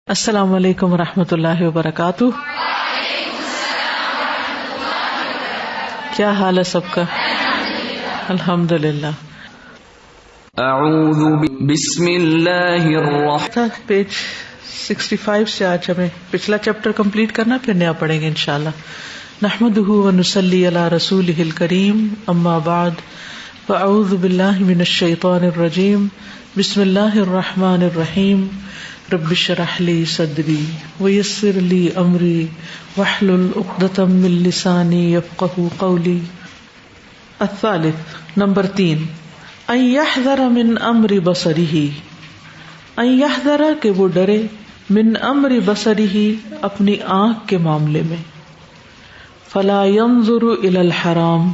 السلام علیکم ورحمۃ اللہ وبرکاتہ. کیا حال ہے سب کا؟ الحمد للہ. بسم اللہ الرحمن. پیج 65 سے آج ہمیں پچھلا چیپٹر کمپلیٹ کرنا، پھر نیا پڑھیں گے انشاءاللہ. نحمده ونصلی علی رسولہ الکریم، اما بعد فاعوذ باللہ من الشیطان الرجیم. بسم اللہ الرحمن الرحیم. رب اشرح لی صدری ویسر لی امری واحلل عقدۃ من لسانی یفقہوا قولی. الثالث، نمبر 3، ان یحذر من امر بصرہ. ان یحذر کہ وہ ڈرے، من امر بصرہ اپنی آنکھ کے معاملے میں. فلا ينظر الی الحرام،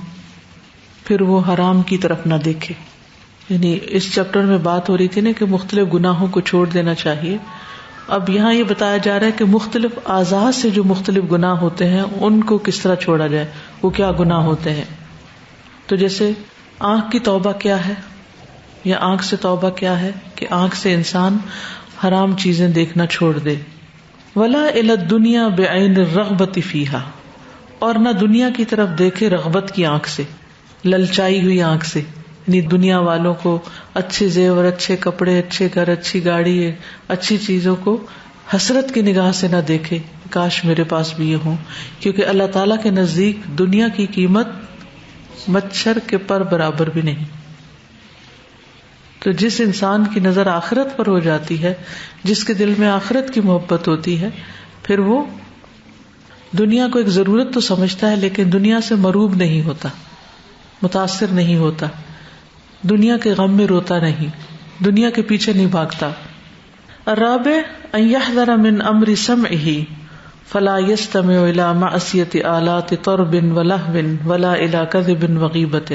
پھر وہ حرام کی طرف نہ دیکھے. یعنی اس چیپٹر میں بات ہو رہی تھی نا کہ مختلف گناہوں کو چھوڑ دینا چاہیے. اب یہاں یہ بتایا جا رہا ہے کہ مختلف اعضاء سے جو مختلف گناہ ہوتے ہیں ان کو کس طرح چھوڑا جائے، وہ کیا گناہ ہوتے ہیں. تو جیسے آنکھ کی توبہ کیا ہے، یا آنکھ سے توبہ کیا ہے کہ آنکھ سے انسان حرام چیزیں دیکھنا چھوڑ دے. ولا الی الدنیا بعین الرغبۃ فیہا، اور نہ دنیا کی طرف دیکھے رغبت کی آنکھ سے، للچائی ہوئی آنکھ سے. یعنی دنیا والوں کو اچھے زیور، اچھے کپڑے، اچھے گھر، اچھی گاڑی، اچھی چیزوں کو حسرت کی نگاہ سے نہ دیکھے، کاش میرے پاس بھی یہ ہوں. کیونکہ اللہ تعالیٰ کے نزدیک دنیا کی قیمت مچھر کے پر برابر بھی نہیں. تو جس انسان کی نظر آخرت پر ہو جاتی ہے، جس کے دل میں آخرت کی محبت ہوتی ہے، پھر وہ دنیا کو ایک ضرورت تو سمجھتا ہے، لیکن دنیا سے مروب نہیں ہوتا، متاثر نہیں ہوتا، دنیا کے غم میں روتا نہیں، دنیا کے پیچھے نہیں بھاگتا. الرابع، ان یحذر من امر سمعہ فلا یستمع الی معصیۃ آلات طرب ولہو ولا الی کذب وغیبۃ.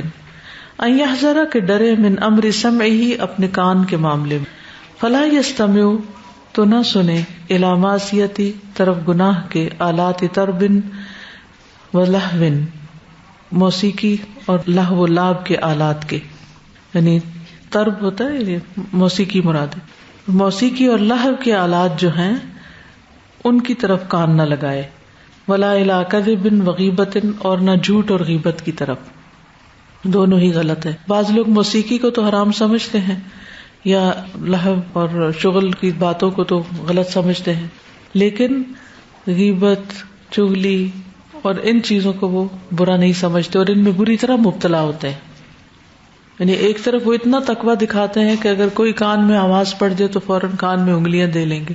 ان یحذر کہ ڈرے، من امر سمعہ اپنے کان کے معاملے میں، فلا یستمع تو نہ سنے، الی معصیۃ طرف گناہ کے، آلات طرب ولہو موسیقی اور لہو و لعب کے آلات کے. یعنی طرب ہوتا ہے، یعنی موسیقی مراد ہے. موسیقی اور لہو کے آلات جو ہیں ان کی طرف کان نہ لگائے. ولا الی کذب وغیبۃ، اور نہ جھوٹ اور غیبت کی طرف. دونوں ہی غلط ہے. بعض لوگ موسیقی کو تو حرام سمجھتے ہیں، یا لہو اور شغل کی باتوں کو تو غلط سمجھتے ہیں، لیکن غیبت، چغلی اور ان چیزوں کو وہ برا نہیں سمجھتے، اور ان میں بری طرح مبتلا ہوتے ہیں. یعنی ایک طرف وہ اتنا تقویٰ دکھاتے ہیں کہ اگر کوئی کان میں آواز پڑ جائے تو فوراً کان میں انگلیاں دے لیں گے،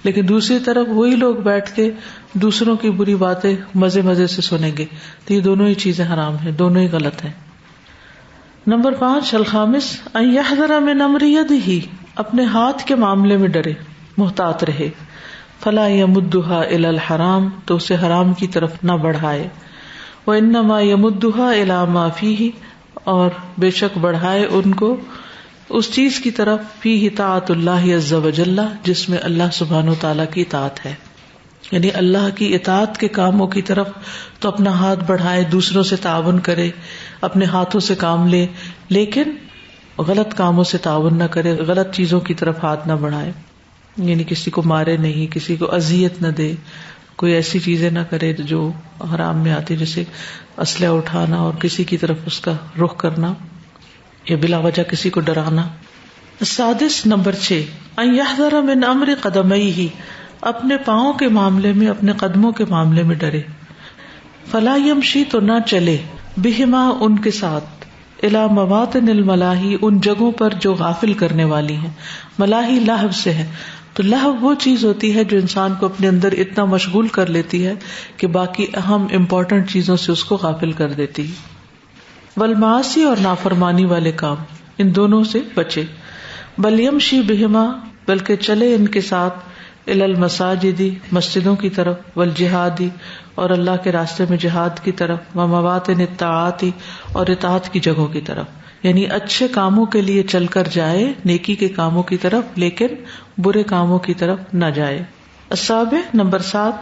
لیکن دوسری طرف وہی لوگ بیٹھ کے دوسروں کی بری باتیں مزے مزے سے سنیں گے. تو یہ دونوں ہی چیزیں حرام ہیں، دونوں ہی غلط ہیں. نمبر 5، الخامس، ان یحذر من امر یدہ اپنے ہاتھ کے معاملے میں ڈرے، محتاط رہے. فلا یمدھا الی الحرام تو اسے حرام کی طرف نہ بڑھائے. وانما یمدھا الی ما فیہ اور بے شک بڑھائے ان کو اس چیز کی طرف، فیہ طاعت اللہ عز وجل جس میں اللہ سبحانہ و تعالیٰ کی اطاعت ہے. یعنی اللہ کی اطاعت کے کاموں کی طرف تو اپنا ہاتھ بڑھائے، دوسروں سے تعاون کرے، اپنے ہاتھوں سے کام لے، لیکن غلط کاموں سے تعاون نہ کرے، غلط چیزوں کی طرف ہاتھ نہ بڑھائے. یعنی کسی کو مارے نہیں، کسی کو اذیت نہ دے، کوئی ایسی چیزیں نہ کرے جو حرام میں آتی، جیسے اسلحہ اٹھانا اور کسی کی طرف اس کا رخ کرنا، یا بلا وجہ کسی کو ڈرانا. السادس، نمبر 6، ان یحذر من امر قدمیہ اپنے پاؤں کے معاملے میں، اپنے قدموں کے معاملے میں ڈرے. فلا یمشی تو نہ چلے، بہما ان کے ساتھ، الی مواطن الملاہی ان جگہوں پر جو غافل کرنے والی ہیں. ملاہی لہو سے ہے، تو لہو وہ چیز ہوتی ہے جو انسان کو اپنے اندر اتنا مشغول کر لیتی ہے کہ باقی اہم امپورٹنٹ چیزوں سے اس کو غافل کر دیتی. والمعاصی اور نافرمانی والے کام، ان دونوں سے بچے. بل یمشی بہما بلکہ چلے ان کے ساتھ، الی المساجد مسجدوں کی طرف، والجہاد اور اللہ کے راستے میں جہاد کی طرف، ومواطن الطاعات اور اطاعت کی جگہوں کی طرف. یعنی اچھے کاموں کے لیے چل کر جائے، نیکی کے کاموں کی طرف، لیکن برے کاموں کی طرف نہ جائے. السابع نمبر 7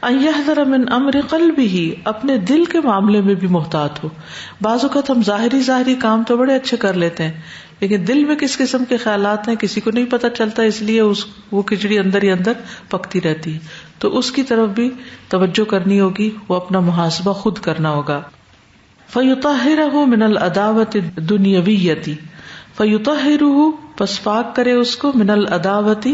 ان يحذر من امر قلبه، اپنے دل کے معاملے میں بھی محتاط ہو. بعض اوقات ہم ظاہری کام تو بڑے اچھے کر لیتے ہیں، لیکن دل میں کس قسم کے خیالات ہیں کسی کو نہیں پتہ چلتا، اس لیے وہ کھچڑی اندر ہی اندر پکتی رہتی ہے. تو اس کی طرف بھی توجہ کرنی ہوگی، وہ اپنا محاسبہ خود کرنا ہوگا. فَيُطَهِّرَهُ مِنَ الْعَدَاوَةِ الدُّنْيَوِيَّةِ، فَيُطَهِّرُهُ پس پاک کرے اس کو، من العداوتی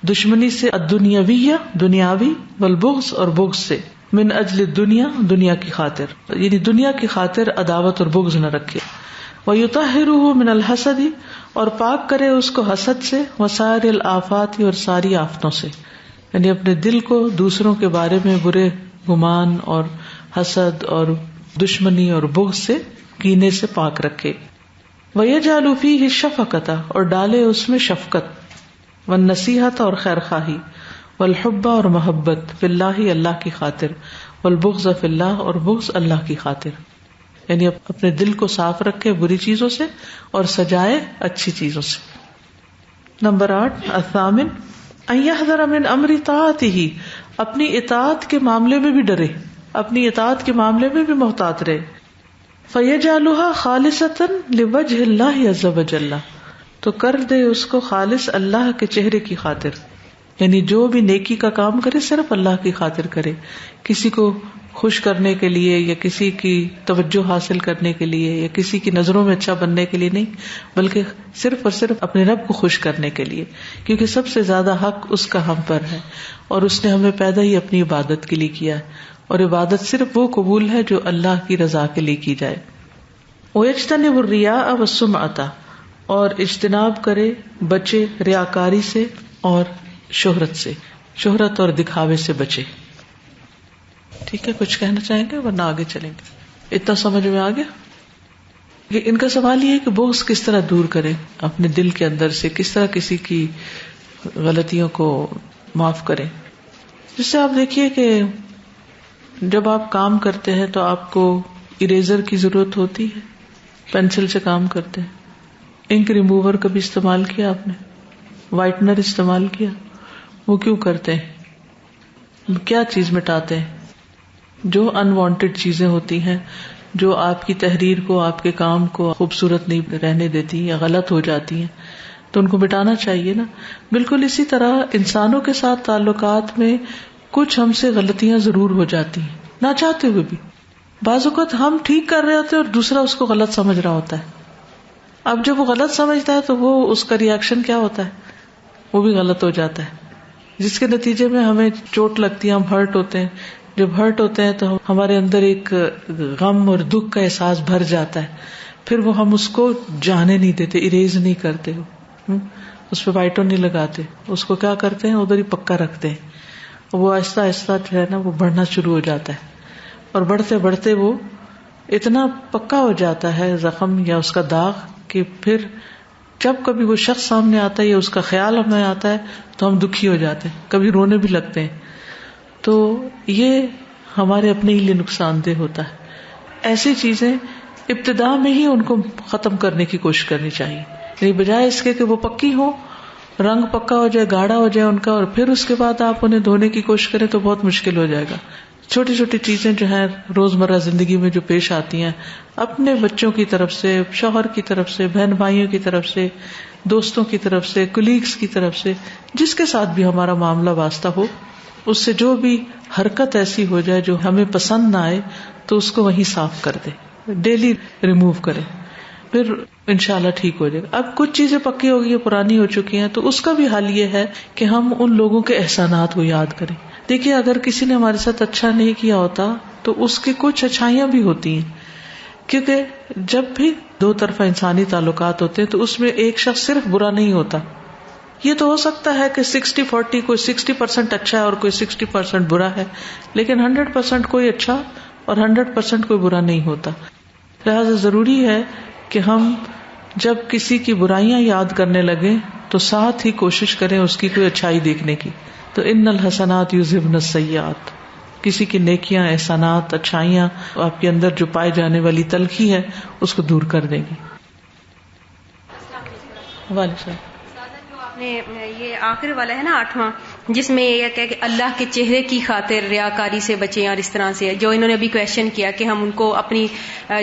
دشمنی سے، الدنیاویہ دنیاوی، والبغض اور بغض سے، من اجل الدنیا دنیا کی خاطر، یعنی دنیا کی خاطر عداوت اور بغض نہ رکھے. وَيُطَهِّرُهُ مِنَ الْحَسَدِ اور پاک کرے اس کو حسد سے، وسائر الآفات اور ساری آفتوں سے، یعنی اپنے دل کو دوسروں کے بارے میں برے گمان اور حسد اور دشمنی اور بغض سے، کینے سے پاک رکھے. وَيَجْعَلُ فِيهِ الشَّفَقَةَ اور ڈالے اس میں شفقت، والنصیحت اور خیر خواہی، والحب اور محبت، فی اللہ اللہ کی خاطر، والبغض فی اللہ اور بغض اللہ کی خاطر، یعنی اپنے دل کو صاف رکھے بری چیزوں سے اور سجائے اچھی چیزوں سے. نمبر 8 الثامن ان يحذر من امر طاعته اپنی اطاعت کے معاملے میں بھی ڈرے، اپنی اطاعت کے معاملے میں بھی محتاط رہے. فَيَجْعَلُهَا خَالِصَةً لِوَجْهِ اللَّهِ عَزَّ وَجَلَّ تو کر دے اس کو خالص اللہ کے چہرے کی خاطر، یعنی جو بھی نیکی کا کام کرے صرف اللہ کی خاطر کرے، کسی کو خوش کرنے کے لیے یا کسی کی توجہ حاصل کرنے کے لیے یا کسی کی نظروں میں اچھا بننے کے لیے نہیں، بلکہ صرف اور صرف اپنے رب کو خوش کرنے کے لیے، کیونکہ سب سے زیادہ حق اس کا ہم پر ہے اور اس نے ہمیں پیدا ہی اپنی عبادت کے لیے کیا ہے، اور عبادت صرف وہ قبول ہے جو اللہ کی رضا کے لیے کی جائے. وَيَجْتَنِبُ الرِّيَاءَ وَالسُّمْعَةَ اور اجتناب کرے، بچے ریاکاری سے اور شہرت سے، شہرت اور دکھاوے سے بچے. ٹھیک ہے، کچھ کہنا چاہیں گے ورنہ آگے چلیں گے؟ اتنا سمجھ میں آ گیا کہ ان کا سوال یہ ہے کہ بغض کس طرح دور کریں اپنے دل کے اندر سے، کس طرح کسی کی غلطیوں کو معاف کریں. جس سے آپ دیکھیے کہ جب آپ کام کرتے ہیں تو آپ کو اریزر کی ضرورت ہوتی ہے، پینسل سے کام کرتے ہیں، انک ریموور کبھی استعمال کیا آپ نے، وائٹنر استعمال کیا، وہ کیوں کرتے ہیں؟ کیا چیز مٹاتے ہیں؟ جو انوانٹیڈ چیزیں ہوتی ہیں، جو آپ کی تحریر کو، آپ کے کام کو خوبصورت نہیں رہنے دیتی یا غلط ہو جاتی ہیں، تو ان کو مٹانا چاہیے نا. بالکل اسی طرح انسانوں کے ساتھ تعلقات میں کچھ ہم سے غلطیاں ضرور ہو جاتی ہیں، نہ چاہتے ہوئے بھی. بعض اوقات ہم ٹھیک کر رہے ہوتے ہیں اور دوسرا اس کو غلط سمجھ رہا ہوتا ہے. اب جب وہ غلط سمجھتا ہے تو وہ اس کا ری ایکشن کیا ہوتا ہے؟ وہ بھی غلط ہو جاتا ہے، جس کے نتیجے میں ہمیں چوٹ لگتی ہے، ہم ہرٹ ہوتے ہیں. جب ہرٹ ہوتے ہیں تو ہمارے اندر ایک غم اور دکھ کا احساس بھر جاتا ہے، پھر وہ ہم اس کو جانے نہیں دیتے، اریز نہیں کرتے، اس پہ وائٹر نہیں لگاتے، اس کو کیا کرتے ہیں ادھر ہی پکا رکھتے ہیں. وہ آہستہ آہستہ جو ہے نا وہ بڑھنا شروع ہو جاتا ہے، اور بڑھتے بڑھتے وہ اتنا پکا ہو جاتا ہے زخم یا اس کا داغ کہ پھر جب کبھی وہ شخص سامنے آتا ہے یا اس کا خیال ہمیں آتا ہے تو ہم دکھی ہو جاتے ہیں، کبھی رونے بھی لگتے ہیں. تو یہ ہمارے اپنے ہی لیے نقصان دہ ہوتا ہے. ایسی چیزیں ابتدا میں ہی ان کو ختم کرنے کی کوشش کرنی چاہیے، یعنی بجائے اس کے کہ وہ پکی ہو، رنگ پکا ہو جائے، گاڑھا ہو جائے ان کا، اور پھر اس کے بعد آپ انہیں دھونے کی کوشش کریں تو بہت مشکل ہو جائے گا. چھوٹی چھوٹی چیزیں جو ہیں روزمرہ زندگی میں جو پیش آتی ہیں، اپنے بچوں کی طرف سے، شوہر کی طرف سے، بہن بھائیوں کی طرف سے، دوستوں کی طرف سے، کولیگز کی طرف سے، جس کے ساتھ بھی ہمارا معاملہ واسطہ ہو، اس سے جو بھی حرکت ایسی ہو جائے جو ہمیں پسند نہ آئے تو اس کو وہیں صاف کر دے، ڈیلی ریموو کرے، پھر انشاءاللہ ٹھیک ہو جائے گا. اب کچھ چیزیں پکی ہو گئی، پرانی ہو چکی ہیں، تو اس کا بھی حل یہ ہے کہ ہم ان لوگوں کے احسانات کو یاد کریں. دیکھیے اگر کسی نے ہمارے ساتھ اچھا نہیں کیا ہوتا تو اس کی کچھ اچھائیاں بھی ہوتی ہیں، کیونکہ جب بھی دو طرفہ انسانی تعلقات ہوتے ہیں تو اس میں ایک شخص صرف برا نہیں ہوتا. یہ تو ہو سکتا ہے کہ 60-40 کوئی 60% اچھا ہے اور کوئی 60% برا ہے، لیکن 100% کوئی اچھا اور 100% کوئی برا نہیں ہوتا. لہذا ضروری ہے کہ ہم جب کسی کی برائیاں یاد کرنے لگیں تو ساتھ ہی کوشش کریں اس کی کوئی اچھائی دیکھنے کی. تو ان الحسنات یذہبن السیئات، کسی کی نیکیاں، احسانات، اچھائیاں آپ کے اندر جو پائے جانے والی تلخی ہے اس کو دور کر دیں گی. یہ آخر والا ہے نا 8واں، جس میں یہ کہ اللہ کے چہرے کی خاطر ریاکاری سے بچیں، اور اس طرح سے جو انہوں نے ابھی کویشچن کیا کہ ہم ان کو اپنی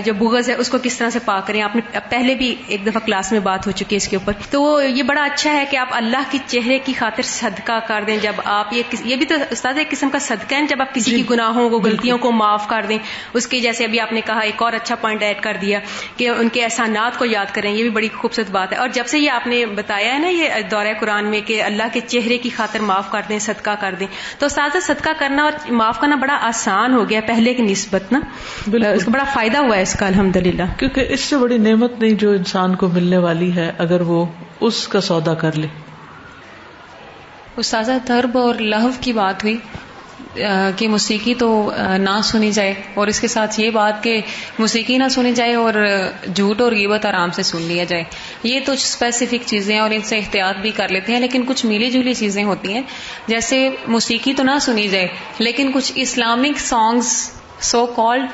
جو بغض ہے اس کو کس طرح سے پاک کریں. آپ نے پہلے بھی ایک دفعہ کلاس میں بات ہو چکی ہے اس کے اوپر. تو یہ بڑا اچھا ہے کہ آپ اللہ کے چہرے کی خاطر صدقہ کر دیں. جب آپ یہ بھی تو استاد ایک قسم کا صدقہ ہے، جب آپ کسی کی گناہوں کو غلطیوں کو معاف کر دیں اس کے، جیسے ابھی آپ نے کہا ایک اور اچھا پوائنٹ ایڈ کر دیا کہ ان کے احسانات کو یاد کریں، یہ بھی بڑی خوبصورت بات ہے. اور جب سے یہ آپ نے بتایا ہے نا یہ دورہ قرآن میں کہ اللہ کے چہرے کی خاطر معاف کر دیں، صدقہ کر دیں، تو استاد صدقہ کرنا اور معاف کرنا بڑا آسان ہو گیا پہلے کی نسبت نا. اس کو بڑا فائدہ ہوا ہے اس کا الحمدللہ، کیونکہ اس سے بڑی نعمت نہیں جو انسان کو ملنے والی ہے اگر وہ اس کا سودا کر لے. استاذہ طرب اور لہو کی بات ہوئی کہ موسیقی تو نہ سنی جائے، اور اس کے ساتھ یہ بات کہ موسیقی نہ سنی جائے اور جھوٹ اور غیبت آرام سے سن لیا جائے. یہ تو اسپیسیفک چیزیں اور ان سے احتیاط بھی کر لیتے ہیں، لیکن کچھ ملی جلی چیزیں ہوتی ہیں. جیسے موسیقی تو نہ سنی جائے لیکن کچھ اسلامک سانگز سو کالڈ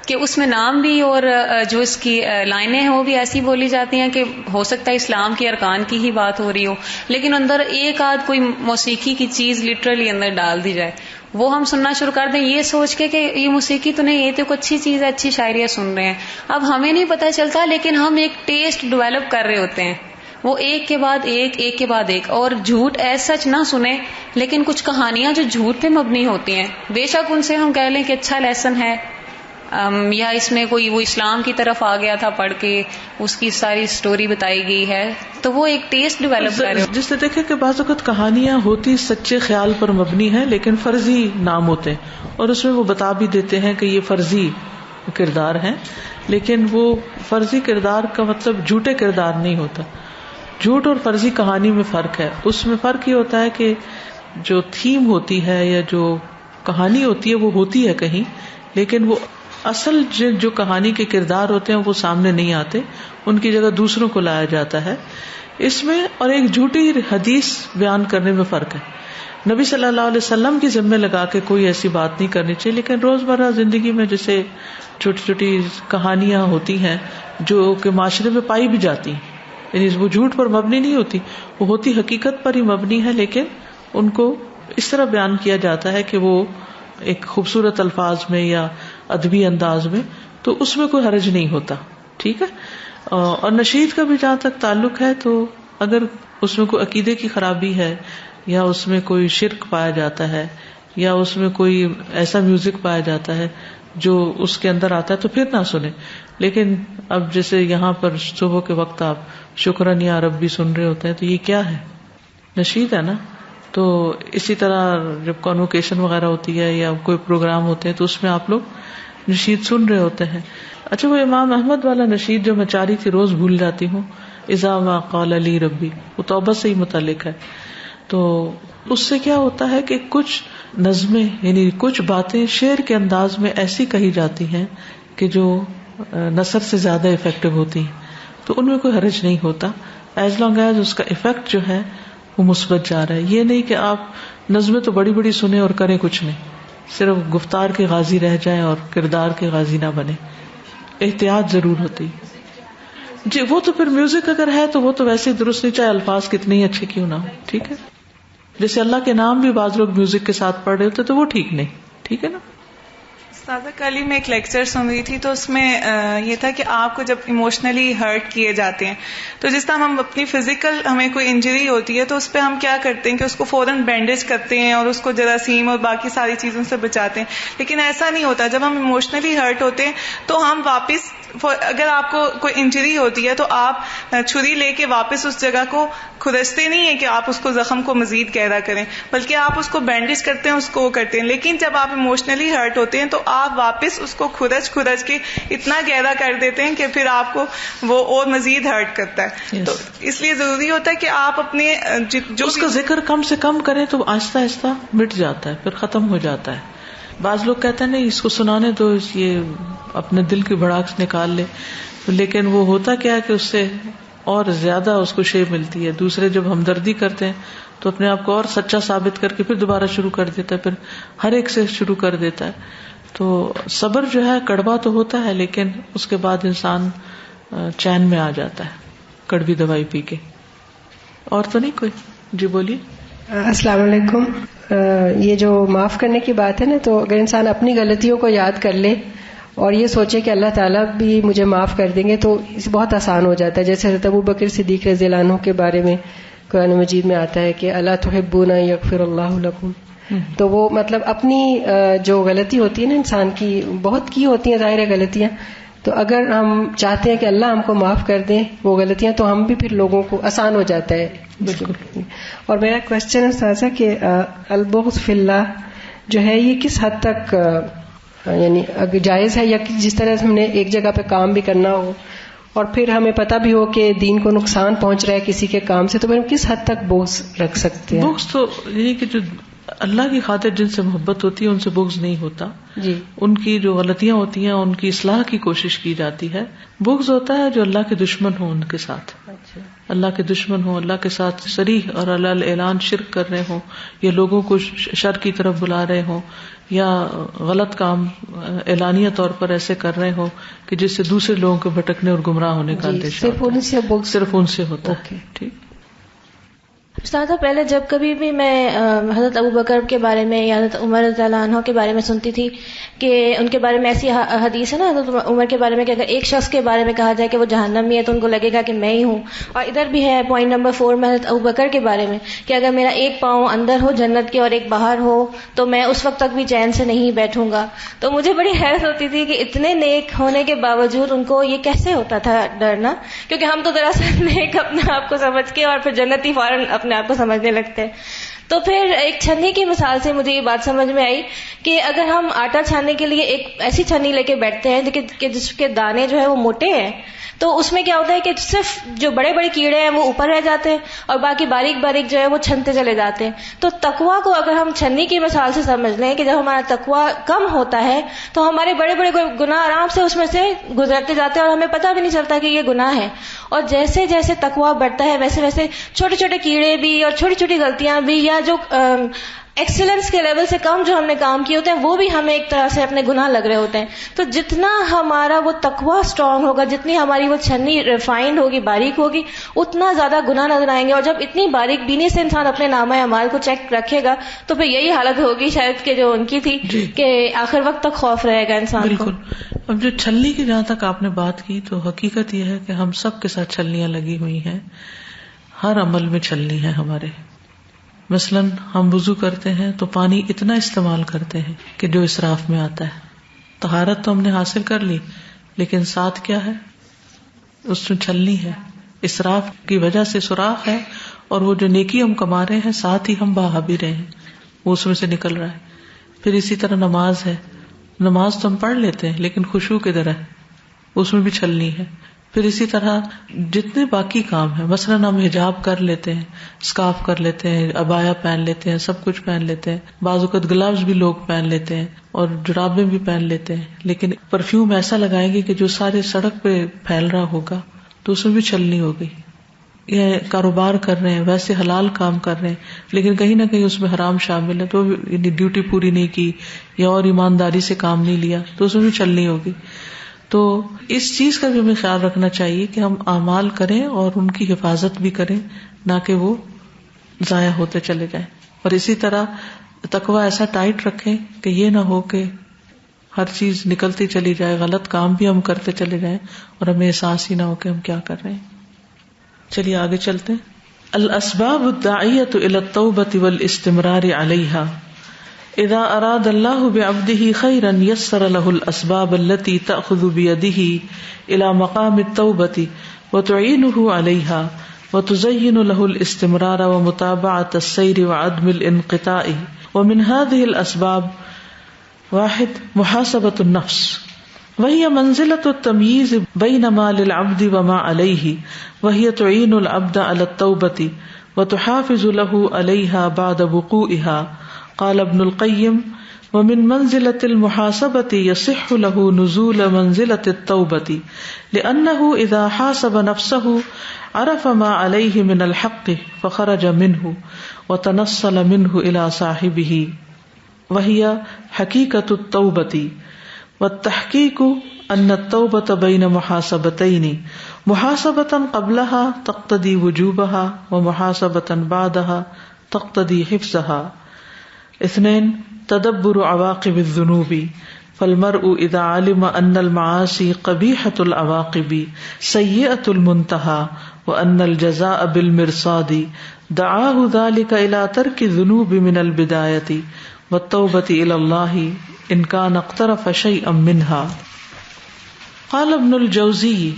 کہ اس میں نام بھی اور جو اس کی لائنیں ہیں وہ بھی ایسی بولی جاتی ہیں کہ ہو سکتا ہے اسلام کے ارکان کی ہی بات ہو رہی ہو، لیکن اندر ایک آدھ کوئی موسیقی کی چیز لٹرلی اندر ڈال دی جائے، وہ ہم سننا شروع کر دیں یہ سوچ کے کہ یہ موسیقی تو نہیں، یہ تو اچھی چیز ہے، اچھی شاعریاں سن رہے ہیں. اب ہمیں نہیں پتہ چلتا لیکن ہم ایک ٹیسٹ ڈیولپ کر رہے ہوتے ہیں، وہ ایک کے بعد ایک، ایک کے بعد ایک. اور جھوٹ ایز سچ نہ سنیں، لیکن کچھ کہانیاں جو جھوٹ پہ مبنی ہوتی ہیں بے شک ان سے ہم کہہ لیں کہ اچھا لیسن ہے، یا اس میں کوئی وہ اسلام کی طرف آ گیا تھا پڑھ کے اس کی ساری سٹوری بتائی گئی ہے، تو وہ ایک ٹیسٹ ڈیولپ کر رہے ہو. جس نے دیکھے کہ بعض اوقات کہانیاں ہوتی سچے خیال پر مبنی ہیں لیکن فرضی نام ہوتے ہیں، اور اس میں وہ بتا بھی دیتے ہیں کہ یہ فرضی کردار ہیں، لیکن وہ فرضی کردار کا مطلب جھوٹے کردار نہیں ہوتا. جھوٹ اور فرضی کہانی میں فرق ہے. اس میں فرق یہ ہوتا ہے کہ جو تھیم ہوتی ہے یا جو کہانی ہوتی ہے وہ ہوتی ہے کہیں، لیکن وہ اصل جو کہانی کے کردار ہوتے ہیں وہ سامنے نہیں آتے، ان کی جگہ دوسروں کو لایا جاتا ہے. اس میں اور ایک جھوٹی حدیث بیان کرنے میں فرق ہے. نبی صلی اللہ علیہ وسلم کی ذمہ لگا کے کوئی ایسی بات نہیں کرنی چاہیے، لیکن روزمرہ زندگی میں جیسے چھوٹی چھوٹی کہانیاں ہوتی ہیں جو کہ معاشرے میں پائی بھی جاتی ہیں، یعنی وہ جھوٹ پر مبنی نہیں ہوتی، وہ ہوتی حقیقت پر ہی مبنی ہے، لیکن ان کو اس طرح بیان کیا جاتا ہے کہ وہ ایک خوبصورت الفاظ میں یا ادبی انداز میں، تو اس میں کوئی حرج نہیں ہوتا. ٹھیک ہے. اور نشید کا بھی جہاں تک تعلق ہے تو اگر اس میں کوئی عقیدے کی خرابی ہے یا اس میں کوئی شرک پایا جاتا ہے یا اس میں کوئی ایسا میوزک پایا جاتا ہے جو اس کے اندر آتا ہے تو پھر نہ سنیں. لیکن اب جیسے یہاں پر صبح کے وقت آپ شکرن یا ربی سن رہے ہوتے ہیں تو یہ کیا ہے؟ نشید ہے نا. تو اسی طرح جب کانوکیشن وغیرہ ہوتی ہے یا کوئی پروگرام ہوتے ہیں تو اس میں آپ لوگ نشید سن رہے ہوتے ہیں. اچھا وہ امام احمد والا نشید جو میں چاہ رہی تھی روز بھول جاتی ہوں، اذا ما قال لی ربی، وہ توبہ سے ہی متعلق ہے. تو اس سے کیا ہوتا ہے کہ کچھ نظمیں یعنی کچھ باتیں شعر کے انداز میں ایسی کہی جاتی ہیں کہ جو نثر سے زیادہ افیکٹو ہوتی ہیں، تو ان میں کوئی حرج نہیں ہوتا ایز لانگ ایز اس کا افیکٹ جو ہے وہ مثبت جا رہا ہے. یہ نہیں کہ آپ نظمیں تو بڑی بڑی سنیں اور کریں کچھ نہیں، صرف گفتار کے غازی رہ جائیں اور کردار کے غازی نہ بنے. احتیاط ضرور ہوتی. جی وہ تو پھر میوزک اگر ہے تو وہ تو ویسے ہی درست نہیں، چاہے الفاظ کتنے ہی اچھے کیوں نہ ہو. ٹھیک ہے. جیسے اللہ کے نام بھی بعض لوگ میوزک کے ساتھ پڑھ رہے ہوتے تو وہ ٹھیک نہیں. ٹھیک ہے نا. استاذہ کل ہی میں ایک لیکچر سن رہی تھی تو اس میں یہ تھا کہ آپ کو جب ایموشنلی ہرٹ کیے جاتے ہیں تو جس طرح ہم اپنی فزیکل ہمیں کوئی انجری ہوتی ہے تو اس پہ ہم کیا کرتے ہیں کہ اس کو فوراً بینڈیج کرتے ہیں اور اس کو جراثیم اور باقی ساری چیزوں سے بچاتے ہیں. لیکن ایسا نہیں ہوتا. جب ہم ایموشنلی ہرٹ ہوتے ہیں تو ہم واپس، اگر آپ کو کوئی انجری ہوتی ہے تو آپ چھری لے کے واپس اس جگہ کو کھرچتے نہیں ہیں کہ آپ اس کو زخم کو مزید گہرا کریں، بلکہ آپ اس کو بینڈیج کرتے ہیں، اس کو کرتے ہیں. لیکن جب آپ ایموشنلی ہرٹ ہوتے ہیں تو آپ واپس اس کو کھرچ کے اتنا گہرا کر دیتے ہیں کہ پھر آپ کو وہ اور مزید ہرٹ کرتا ہے. تو اس لیے ضروری ہوتا ہے کہ آپ اپنے جو اس کا ذکر کم سے کم کریں تو آہستہ آہستہ مٹ جاتا ہے، پھر ختم ہو جاتا ہے. بعض لوگ کہتے ہیں نہیں اس کو سنانے تو یہ اپنے دل کی بھڑاس نکال لے، لیکن وہ ہوتا کیا ہے کہ اس سے اور زیادہ اس کو شے ملتی ہے. دوسرے جب ہمدردی کرتے ہیں تو اپنے آپ کو اور سچا ثابت کر کے پھر دوبارہ شروع کر دیتا ہے، پھر ہر ایک سے شروع کر دیتا ہے. تو صبر جو ہے کڑوا تو ہوتا ہے لیکن اس کے بعد انسان چین میں آ جاتا ہے کڑوی دوائی پی کے. اور تو نہیں کوئی؟ جی بولیے. السلام علیکم. یہ جو معاف کرنے کی بات ہے نا، تو اگر انسان اپنی غلطیوں کو یاد کر لے اور یہ سوچے کہ اللہ تعالیٰ بھی مجھے معاف کر دیں گے تو بہت آسان ہو جاتا ہے. جیسے حضرت ابوبکر صدیق رضی اللہ عنہ کے بارے میں قرآن مجید میں آتا ہے کہ الا تحبون ان یغفر اللہ لکم. تو وہ مطلب اپنی جو غلطی ہوتی ہے نا انسان کی، بہت کی ہوتی ہیں ظاہر ہے غلطیاں، تو اگر ہم چاہتے ہیں کہ اللہ ہم کو معاف کر دیں وہ غلطیاں، تو ہم بھی پھر لوگوں کو آسان ہو جاتا ہے. بالکل. اور میرا کوشچن ہے استاذہ کہ البغض فی اللہ جو ہے یہ کس حد تک یعنی جائز ہے، یا جس طرح سے ہم نے ایک جگہ پہ کام بھی کرنا ہو اور پھر ہمیں پتہ بھی ہو کہ دین کو نقصان پہنچ رہا ہے کسی کے کام سے، تو پھر ہم کس حد تک بغض رکھ سکتے ہیں؟ بغض تو یہ کہ جو اللہ کی خاطر جن سے محبت ہوتی ہے ان سے بغض نہیں ہوتا. جی. ان کی جو غلطیاں ہوتی ہیں ان کی اصلاح کی کوشش کی جاتی ہے. بغض ہوتا ہے جو اللہ کے دشمن ہوں، ان کے ساتھ اللہ کے دشمن ہوں، اللہ کے ساتھ صریح اور اللہ اعلان شرک کر رہے ہوں، یا لوگوں کو شر کی طرف بلا رہے ہوں، یا غلط کام اعلانیہ طور پر ایسے کر رہے ہوں کہ جس سے دوسرے لوگوں کے بھٹکنے اور گمراہ ہونے کا اندیشہ صرف ان سے ہوتا ہے. ٹھیک. استاذہ پہلے جب کبھی بھی میں حضرت ابوبکر کے بارے میں یا حضرت عمر رضی اللہ عنہ کے بارے میں سنتی تھی کہ ان کے بارے میں ایسی حدیث ہے نا حضرت عمر کے بارے میں کہ اگر ایک شخص کے بارے میں کہا جائے کہ وہ جہنمی ہے تو ان کو لگے گا کہ میں ہی ہوں. اور ادھر بھی ہے پوائنٹ نمبر 4 میں حضرت ابوبکر کے بارے میں کہ اگر میرا ایک پاؤں اندر ہو جنت کے اور ایک باہر ہو تو میں اس وقت تک بھی چین سے نہیں بیٹھوں گا. تو مجھے بڑی حیرت ہوتی تھی کہ اتنے نیک ہونے کے باوجود ان کو یہ کیسے ہوتا تھا ڈرنا، کیونکہ ہم تو دراصل نیک اپنے آپ کو سمجھ کے اور پھر جنتی فوراً اپنے آپ کو سمجھنے لگتے. تو پھر ایک چھنی کی مثال سے مجھے یہ بات سمجھ میں آئی کہ اگر ہم آٹا چھاننے کے لیے ایک ایسی چھنی لے کے بیٹھتے ہیں کہ جس کے دانے جو ہے وہ موٹے ہیں، تو اس میں کیا ہوتا ہے کہ صرف جو بڑے بڑے کیڑے ہیں وہ اوپر رہ جاتے ہیں اور باقی باریک باریک جو ہے وہ چھنتے چلے جاتے ہیں. تو تقویٰ کو اگر ہم چھنی کی مثال سے سمجھ لیں کہ جب ہمارا تقویٰ کم ہوتا ہے تو ہمارے بڑے بڑے گناہ آرام سے اس میں سے گزرتے جاتے ہیں اور ہمیں پتہ بھی نہیں چلتا کہ یہ گناہ ہے. اور جیسے جیسے تقویٰ بڑھتا ہے ویسے ویسے چھوٹے چھوٹے کیڑے بھی اور چھوٹی چھوٹی غلطیاں بھی یا جو ایکسیلنس کے لیول سے کم جو ہم نے کام کیے ہوتے ہیں وہ بھی ہمیں ایک طرح سے اپنے گناہ لگ رہے ہوتے ہیں. تو جتنا ہمارا وہ تقویٰ اسٹرانگ ہوگا، جتنی ہماری وہ چھنی ریفائنڈ ہوگی، باریک ہوگی، اتنا زیادہ گناہ نظر آئیں گے. اور جب اتنی باریک بینی سے انسان اپنے نامہ اعمال کو چیک رکھے گا تو پھر یہی حالت ہوگی شاید کہ جو ان کی تھی کہ آخر وقت تک خوف رہے گا انسان کو. اب جو چھلنی کی جہاں تک آپ نے بات کی تو حقیقت یہ ہے کہ ہم سب کے ساتھ چھلنیاں لگی ہوئی ہیں، ہر عمل میں چھلنی ہے ہمارے. مثلاً ہم وضو کرتے ہیں تو پانی اتنا استعمال کرتے ہیں کہ جو اسراف میں آتا ہے. طہارت تو ہم نے حاصل کر لی لیکن ساتھ کیا ہے، اس میں چھلنی ہے. اسراف کی وجہ سے سوراخ ہے اور وہ جو نیکی ہم کما رہے ہیں ساتھ ہی ہم بہا بھی رہے ہیں، وہ اس میں سے نکل رہا ہے. پھر اسی طرح نماز ہے، نماز تو ہم پڑھ لیتے ہیں لیکن خشوع کی طرح اس میں بھی چھلنی ہے. پھر اسی طرح جتنے باقی کام ہیں، مثلاً ہم حجاب کر لیتے ہیں، اسکارف کر لیتے ہیں، عبایا پہن لیتے ہیں، سب کچھ پہن لیتے ہیں، بعض اوقات گلوز بھی لوگ پہن لیتے ہیں اور جرابیں بھی پہن لیتے ہیں، لیکن پرفیوم ایسا لگائیں گے کہ جو سارے سڑک پہ پھیل رہا ہوگا تو اس میں بھی چھلنی ہو گئی. یہ کاروبار کر رہے ہیں، ویسے حلال کام کر رہے ہیں لیکن کہیں نہ کہیں اس میں حرام شامل ہے، تو ڈیوٹی پوری نہیں کی یا اور ایمانداری سے کام نہیں لیا تو اس میں بھی چھلنی ہوگی. تو اس چیز کا بھی ہمیں خیال رکھنا چاہیے کہ ہم اعمال کریں اور ان کی حفاظت بھی کریں، نہ کہ وہ ضائع ہوتے چلے جائیں. اور اسی طرح تقویٰ ایسا ٹائٹ رکھیں کہ یہ نہ ہو کہ ہر چیز نکلتی چلی جائے، غلط کام بھی ہم کرتے چلے جائیں اور ہمیں احساس ہی نہ ہو کہ ہم کیا کر رہے ہیں. چلیے آگے چلتے ہیں. الاسباب الداعیۃ الی التوبۃ والاستمرار علیہا. اذا اراد اللہ بعبدہ خیرا یسر له الاسباب التي تأخذ بیدہ الى مقام التوبۃ وتعینہ علیہا وتزین له الاستمرار ومتابعة السیر وعدم الانقطاع. ومن هذه الاسباب 1 محاسبة النفس وهي منزلة التمييز بين ما للعبد وما عليه وهي تعين العبد على التوبة وتحافظ له عليها بعد وقوعها. قال ابن القيم ومن منزلة المحاسبة يصح له نزول منزلة التوبة لأنه إذا حاسب نفسه عرف ما عليه من الحق فخرج منه وتنصل منه إلى صاحبه وهي حقيقة التوبة. والتحقيق أن التوبة بين محاسبتين محاسبة قبلها تقتضي وجوبها ومحاسبة بعدها تقتضي حفظها. 2 تدبر عواقب الذنوب، فالمرء إذا علم أن المعاصي قبيحة العواقب سيئة المنتهى وأن الجزاء بالمرصاد دعاه ذلك إلى ترك الذنوب من البداية والتوبة إلى الله إن كان اقترف شيئا منها. قال ابن الجوزي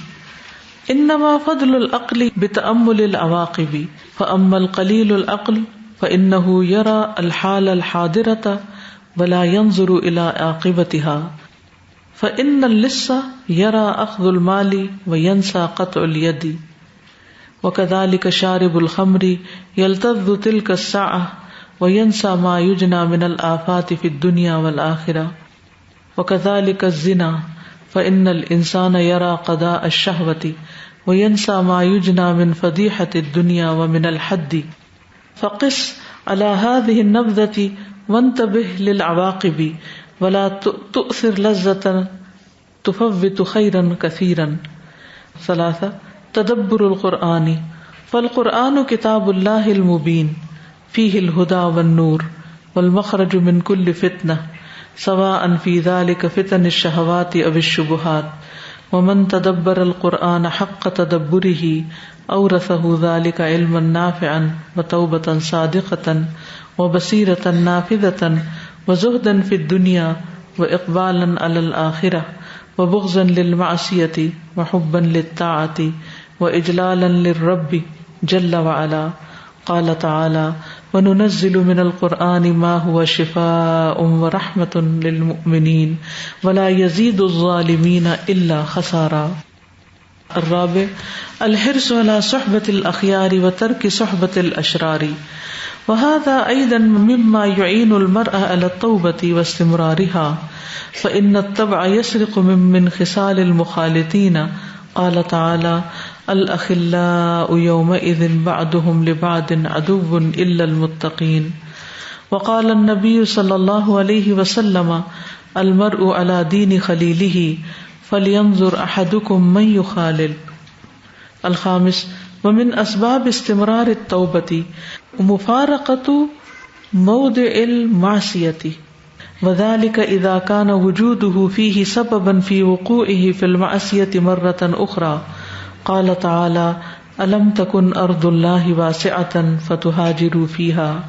انما فضل العقل بتأمل العواقب، فأما القليل العقل فإنه يرى الحال الحاضرة ولا ينظر إلى عاقبتها، فإن اللص يرى أخذ المال وينسى قطع اليد، وكذلك شارب الخمر يلتذ تلك الساعة وينسى ما يجنى من الآفات في الدنيا والآخرة، وكذلك الزنا فإن الإنسان يرى قضاء الشهوة وينسى ما يجنى من فضيحة الدنيا ومن الحد. فقس على هذه النبذة وانتبه للعواقب ولا تؤثر لذة تفوت خيرا كثيرا. 3 تدبر القرآن، فالقرآن كتاب الله المبين فيه الهدى والنور والمخرج من كل فتنة، سواء في ذلك فتن الشهوات أو الشبهات، ومن تدبر القرآن حق تدبره أورثه ذلك علما نافعا وتوبة صادقة وبصيرة نافذة وزهدا في الدنيا وإقبالا على الآخرة وبغضا للمعصية وحبا للطاعة وإجلالا للرب جل وعلا. قال تعالى وَنُنَزِّلُ مِنَ الْقُرْآنِ مَا هُوَ شِفَاءٌ وَرَحْمَةٌ لِّلْمُؤْمِنِينَ وَلَا يَزِيدُ الظَّالِمِينَ إِلَّا خَسَارًا. 4 الحرص على صحبة الأخيار وترك صحبة الأشرار، وهذا أيضا مما يعين المرء على التوبة واستمرارها، فإن الطبع يسرق من خصال المخالطين. قال تعالى الأخلاء يومئذ بعضهم لبعض عدو إلا المتقين. وقال النبي صلى الله عليه وسلم المرء على دين خليله فلينظر أحدكم من يخالل. 5 ومن أسباب استمرار التوبة مفارقة موضع المعصية، وذلك إذا كان وجوده فيه سببا في وقوعه في المعصية مرة أخرى. قال تعالى ألم تكن أرض الله واسعة فتهاجروا فيها.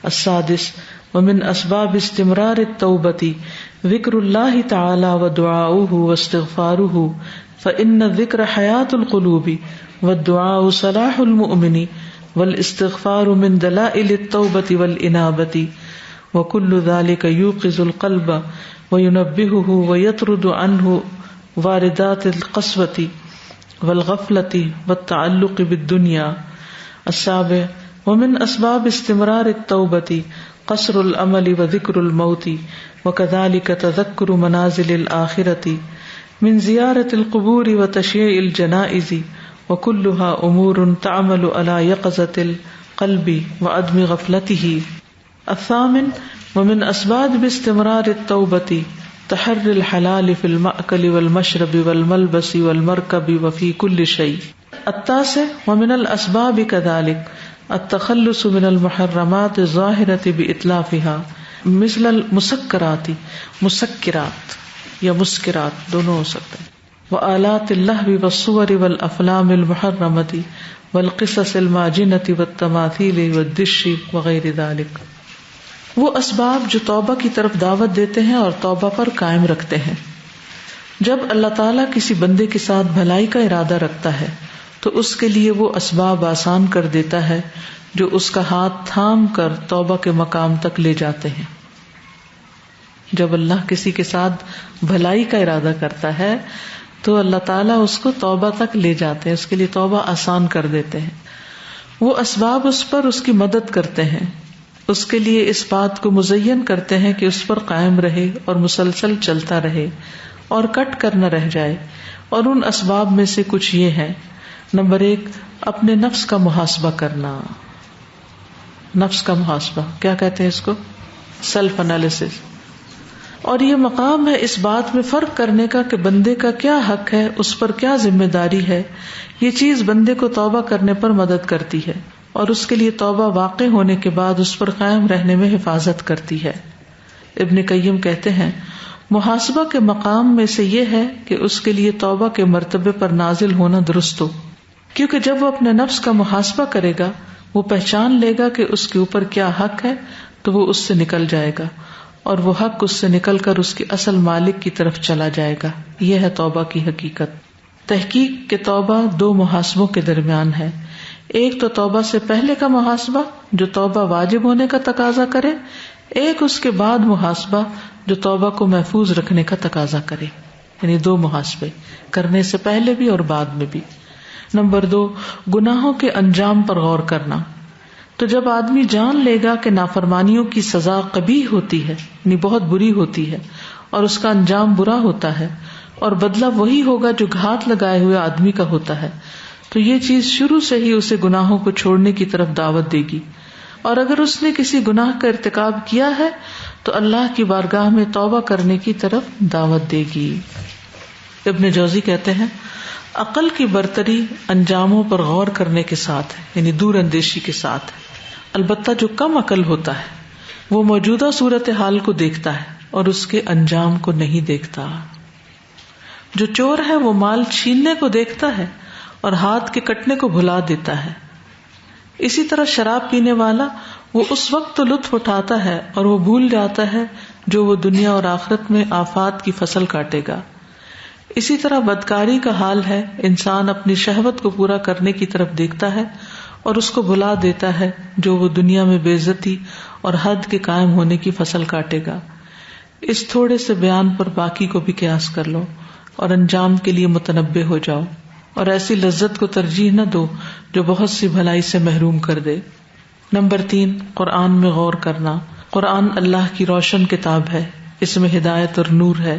6 ومن أسباب استمرار التوبة ذكر الله تعالى ودعاؤه واستغفاره، فإن الذكر حياة القلوب والدعاء صلاح المؤمن والاستغفار من دلائل التوبة والإنابة، وكل ذلك يوقظ القلب وينبهه ويطرد عنه واردات القسوة والغفلة والتعلق بالدنيا. 7 ومن أسباب استمرار التوبة قصر الأمل وذكر الموت، وكذلك تذكر منازل الآخرة من زيارة القبور وتشييع الجنائز، وكلها أمور تعمل على يقظة القلب وعدم غفلته. 8 ومن أسباب استمرار التوبة تحري الحلال في المأكل والمشرب والملبس والمركب وفي كل شيء. 9 ومن الأسباب كذلك التخلص من المحرمات الظاهرة بإتلافها مثل المسكرات، مسكرات یا مسکرات دونوں ہو سکتے ہیں، وآلات اللہو والصور والأفلام المحرمة والقصص الماجنة والتماثيل والدش وغیر ذلك. وہ اسباب جو توبہ کی طرف دعوت دیتے ہیں اور توبہ پر قائم رکھتے ہیں. جب اللہ تعالیٰ کسی بندے کے ساتھ بھلائی کا ارادہ رکھتا ہے تو اس کے لیے وہ اسباب آسان کر دیتا ہے جو اس کا ہاتھ تھام کر توبہ کے مقام تک لے جاتے ہیں. جب اللہ کسی کے ساتھ بھلائی کا ارادہ کرتا ہے تو اللہ تعالیٰ اس کو توبہ تک لے جاتے ہیں، اس کے لیے توبہ آسان کر دیتے ہیں. وہ اسباب اس پر اس کی مدد کرتے ہیں، اس کے لیے اس بات کو مزین کرتے ہیں کہ اس پر قائم رہے اور مسلسل چلتا رہے اور کٹ کر نہ رہ جائے. اور ان اسباب میں سے کچھ یہ ہیں. نمبر 1 اپنے نفس کا محاسبہ کرنا. نفس کا محاسبہ کیا کہتے ہیں اس کو؟ Self analysis. اور یہ مقام ہے اس بات میں فرق کرنے کا کہ بندے کا کیا حق ہے، اس پر کیا ذمہ داری ہے. یہ چیز بندے کو توبہ کرنے پر مدد کرتی ہے. اور اس کے لیے توبہ واقع ہونے کے بعد اس پر قائم رہنے میں حفاظت کرتی ہے. ابن قیم کہتے ہیں محاسبہ کے مقام میں سے یہ ہے کہ اس کے لیے توبہ کے مرتبے پر نازل ہونا درست ہو، کیونکہ جب وہ اپنے نفس کا محاسبہ کرے گا وہ پہچان لے گا کہ اس کے اوپر کیا حق ہے تو وہ اس سے نکل جائے گا، اور وہ حق اس سے نکل کر اس کے اصل مالک کی طرف چلا جائے گا. یہ ہے توبہ کی حقیقت. تحقیق کہ توبہ دو محاسبوں کے درمیان ہے. ایک تو توبہ سے پہلے کا محاسبہ جو توبہ واجب ہونے کا تقاضا کرے، ایک اس کے بعد محاسبہ جو توبہ کو محفوظ رکھنے کا تقاضا کرے. یعنی دو محاسبے، کرنے سے پہلے بھی اور بعد میں بھی. نمبر 2، گناہوں کے انجام پر غور کرنا. تو جب آدمی جان لے گا کہ نافرمانیوں کی سزا قبیح ہوتی ہے، یعنی بہت بری ہوتی ہے، اور اس کا انجام برا ہوتا ہے، اور بدلہ وہی ہوگا جو گھات لگائے ہوئے آدمی کا ہوتا ہے، تو یہ چیز شروع سے ہی اسے گناہوں کو چھوڑنے کی طرف دعوت دے گی. اور اگر اس نے کسی گناہ کا ارتکاب کیا ہے تو اللہ کی بارگاہ میں توبہ کرنے کی طرف دعوت دے گی. ابن جوزی کہتے ہیں عقل کی برتری انجاموں پر غور کرنے کے ساتھ ہے، یعنی دور اندیشی کے ساتھ ہے. البتہ جو کم عقل ہوتا ہے وہ موجودہ صورتحال کو دیکھتا ہے اور اس کے انجام کو نہیں دیکھتا. جو چور ہے وہ مال چھیننے کو دیکھتا ہے اور ہاتھ کے کٹنے کو بھلا دیتا ہے. اسی طرح شراب پینے والا وہ اس وقت تو لطف اٹھاتا ہے اور وہ بھول جاتا ہے جو وہ دنیا اور آخرت میں آفات کی فصل کاٹے گا. اسی طرح بدکاری کا حال ہے، انسان اپنی شہوت کو پورا کرنے کی طرف دیکھتا ہے اور اس کو بھلا دیتا ہے جو وہ دنیا میں بے عزتی اور حد کے قائم ہونے کی فصل کاٹے گا. اس تھوڑے سے بیان پر باقی کو بھی قیاس کر لو اور انجام کے لیے متنبہ ہو جاؤ، اور ایسی لذت کو ترجیح نہ دو جو بہت سی بھلائی سے محروم کر دے. نمبر 3، قرآن میں غور کرنا. قرآن اللہ کی روشن کتاب ہے، اس میں ہدایت اور نور ہے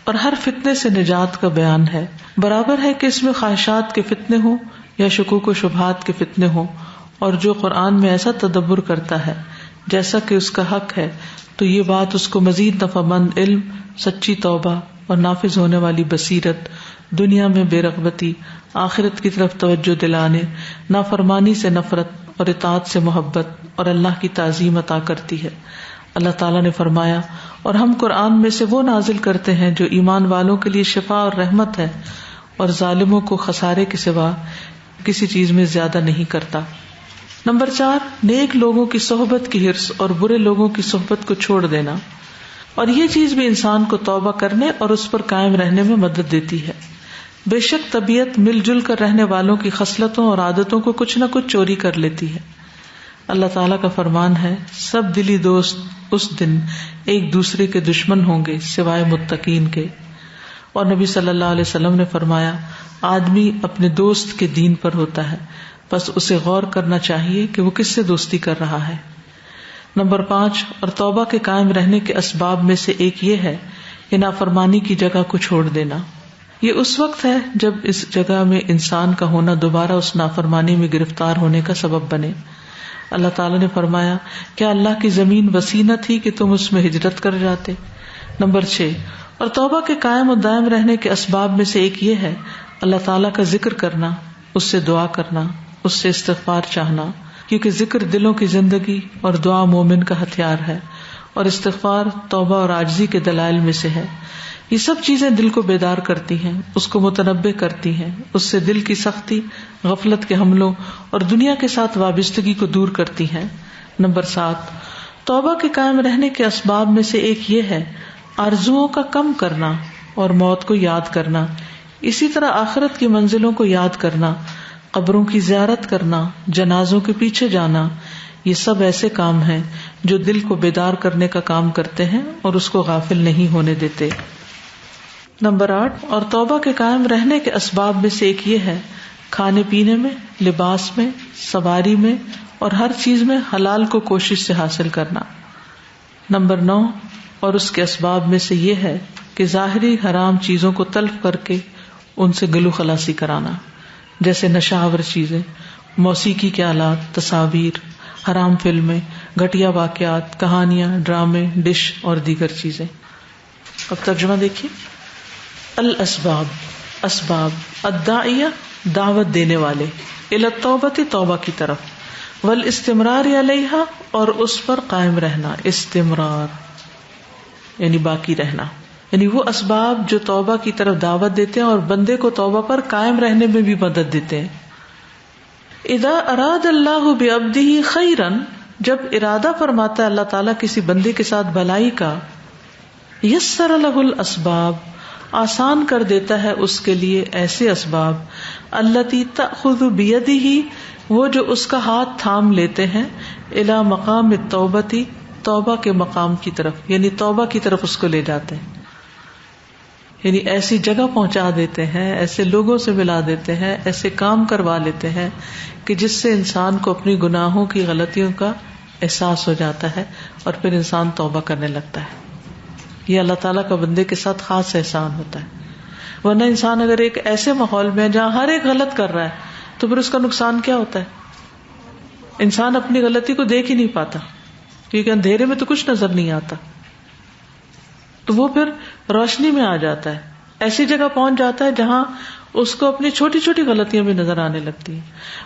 اور ہر فتنے سے نجات کا بیان ہے. برابر ہے کہ اس میں خواہشات کے فتنے ہوں یا شکوک و شبہات کے فتنے ہوں، اور جو قرآن میں ایسا تدبر کرتا ہے جیسا کہ اس کا حق ہے تو یہ بات اس کو مزید نفع مند علم، سچی توبہ اور نافذ ہونے والی بصیرت، دنیا میں بے رغبتی، آخرت کی طرف توجہ دلانے، نافرمانی سے نفرت اور اطاعت سے محبت اور اللہ کی تعظیم عطا کرتی ہے. اللہ تعالیٰ نے فرمایا اور ہم قرآن میں سے وہ نازل کرتے ہیں جو ایمان والوں کے لیے شفا اور رحمت ہے اور ظالموں کو خسارے کے سوا کسی چیز میں زیادہ نہیں کرتا. نمبر 4، نیک لوگوں کی صحبت کی حرص اور برے لوگوں کی صحبت کو چھوڑ دینا. اور یہ چیز بھی انسان کو توبہ کرنے اور اس پر قائم رہنے میں مدد دیتی ہے. بے شک طبیعت مل جل کر رہنے والوں کی خصلتوں اور عادتوں کو کچھ نہ کچھ چوری کر لیتی ہے. اللہ تعالیٰ کا فرمان ہے سب دلی دوست اس دن ایک دوسرے کے دشمن ہوں گے سوائے متقین کے. اور نبی صلی اللہ علیہ وسلم نے فرمایا آدمی اپنے دوست کے دین پر ہوتا ہے، بس اسے غور کرنا چاہیے کہ وہ کس سے دوستی کر رہا ہے. نمبر 5، اور توبہ کے قائم رہنے کے اسباب میں سے ایک یہ ہے کہ نافرمانی کی جگہ کو چھوڑ دینا. یہ اس وقت ہے جب اس جگہ میں انسان کا ہونا دوبارہ اس نافرمانی میں گرفتار ہونے کا سبب بنے. اللہ تعالیٰ نے فرمایا کیا اللہ کی زمین وسیع نہ تھی کہ تم اس میں ہجرت کر جاتے. نمبر 6، اور توبہ کے قائم و دائم رہنے کے اسباب میں سے ایک یہ ہے اللہ تعالیٰ کا ذکر کرنا، اس سے دعا کرنا، اس سے استغفار چاہنا، کیونکہ ذکر دلوں کی زندگی اور دعا مومن کا ہتھیار ہے، اور استغفار توبہ اور عاجزی کے دلائل میں سے ہے. یہ سب چیزیں دل کو بیدار کرتی ہیں، اس کو متنبہ کرتی ہیں، اس سے دل کی سختی، غفلت کے حملوں اور دنیا کے ساتھ وابستگی کو دور کرتی ہیں. نمبر 7، توبہ کے قائم رہنے کے اسباب میں سے ایک یہ ہے آرزوؤں کا کم کرنا اور موت کو یاد کرنا. اسی طرح آخرت کی منزلوں کو یاد کرنا، قبروں کی زیارت کرنا، جنازوں کے پیچھے جانا. یہ سب ایسے کام ہیں جو دل کو بیدار کرنے کا کام کرتے ہیں اور اس کو غافل نہیں ہونے دیتے. نمبر 8، اور توبہ کے قائم رہنے کے اسباب میں سے ایک یہ ہے کھانے پینے میں، لباس میں، سواری میں اور ہر چیز میں حلال کو کوشش سے حاصل کرنا. نمبر 9، اور اس کے اسباب میں سے یہ ہے کہ ظاہری حرام چیزوں کو تلف کر کے ان سے گلو خلاصی کرانا، جیسے نشہ آور چیزیں، موسیقی کے آلات، تصاویر، حرام فلمیں، گھٹیا واقعات، کہانیاں، ڈرامے، ڈش اور دیگر چیزیں. اب ترجمہ دیکھیے. الاسباب، اسباب، الداعیہ، دعوت دینے والے، الی التوبہ، توبہ کی طرف، والاستمرار علیہا، اور اس پر قائم رہنا، استمرار یعنی باقی رہنا، یعنی وہ اسباب جو توبہ کی طرف دعوت دیتے ہیں اور بندے کو توبہ پر قائم رہنے میں بھی مدد دیتے ہیں. اذا اراد اللہ بعبدہ خیرا، جب ارادہ فرماتا ہے اللہ تعالیٰ کسی بندے کے ساتھ بھلائی کا، یسر لہ الاسباب، آسان کر دیتا ہے اس کے لیے ایسے اسباب، التی تأخذ بیدہ، وہ جو اس کا ہاتھ تھام لیتے ہیں، الی مقام التوبۃ، توبہ کے مقام کی طرف، یعنی توبہ کی طرف اس کو لے جاتے ہیں، یعنی ایسی جگہ پہنچا دیتے ہیں، ایسے لوگوں سے ملا دیتے ہیں، ایسے کام کروا لیتے ہیں کہ جس سے انسان کو اپنی گناہوں کی غلطیوں کا احساس ہو جاتا ہے اور پھر انسان توبہ کرنے لگتا ہے. یہ اللہ تعالیٰ کا بندے کے ساتھ خاص احسان ہوتا ہے. ورنہ انسان اگر ایک ایسے ماحول میں جہاں ہر ایک غلط کر رہا ہے تو پھر اس کا نقصان کیا ہوتا ہے؟ انسان اپنی غلطی کو دیکھ ہی نہیں پاتا، کیونکہ اندھیرے میں تو کچھ نظر نہیں آتا، تو وہ پھر روشنی میں آ جاتا ہے، ایسی جگہ پہنچ جاتا ہے جہاں اس کو اپنی چھوٹی چھوٹی غلطیاں بھی نظر آنے لگتی ہیں.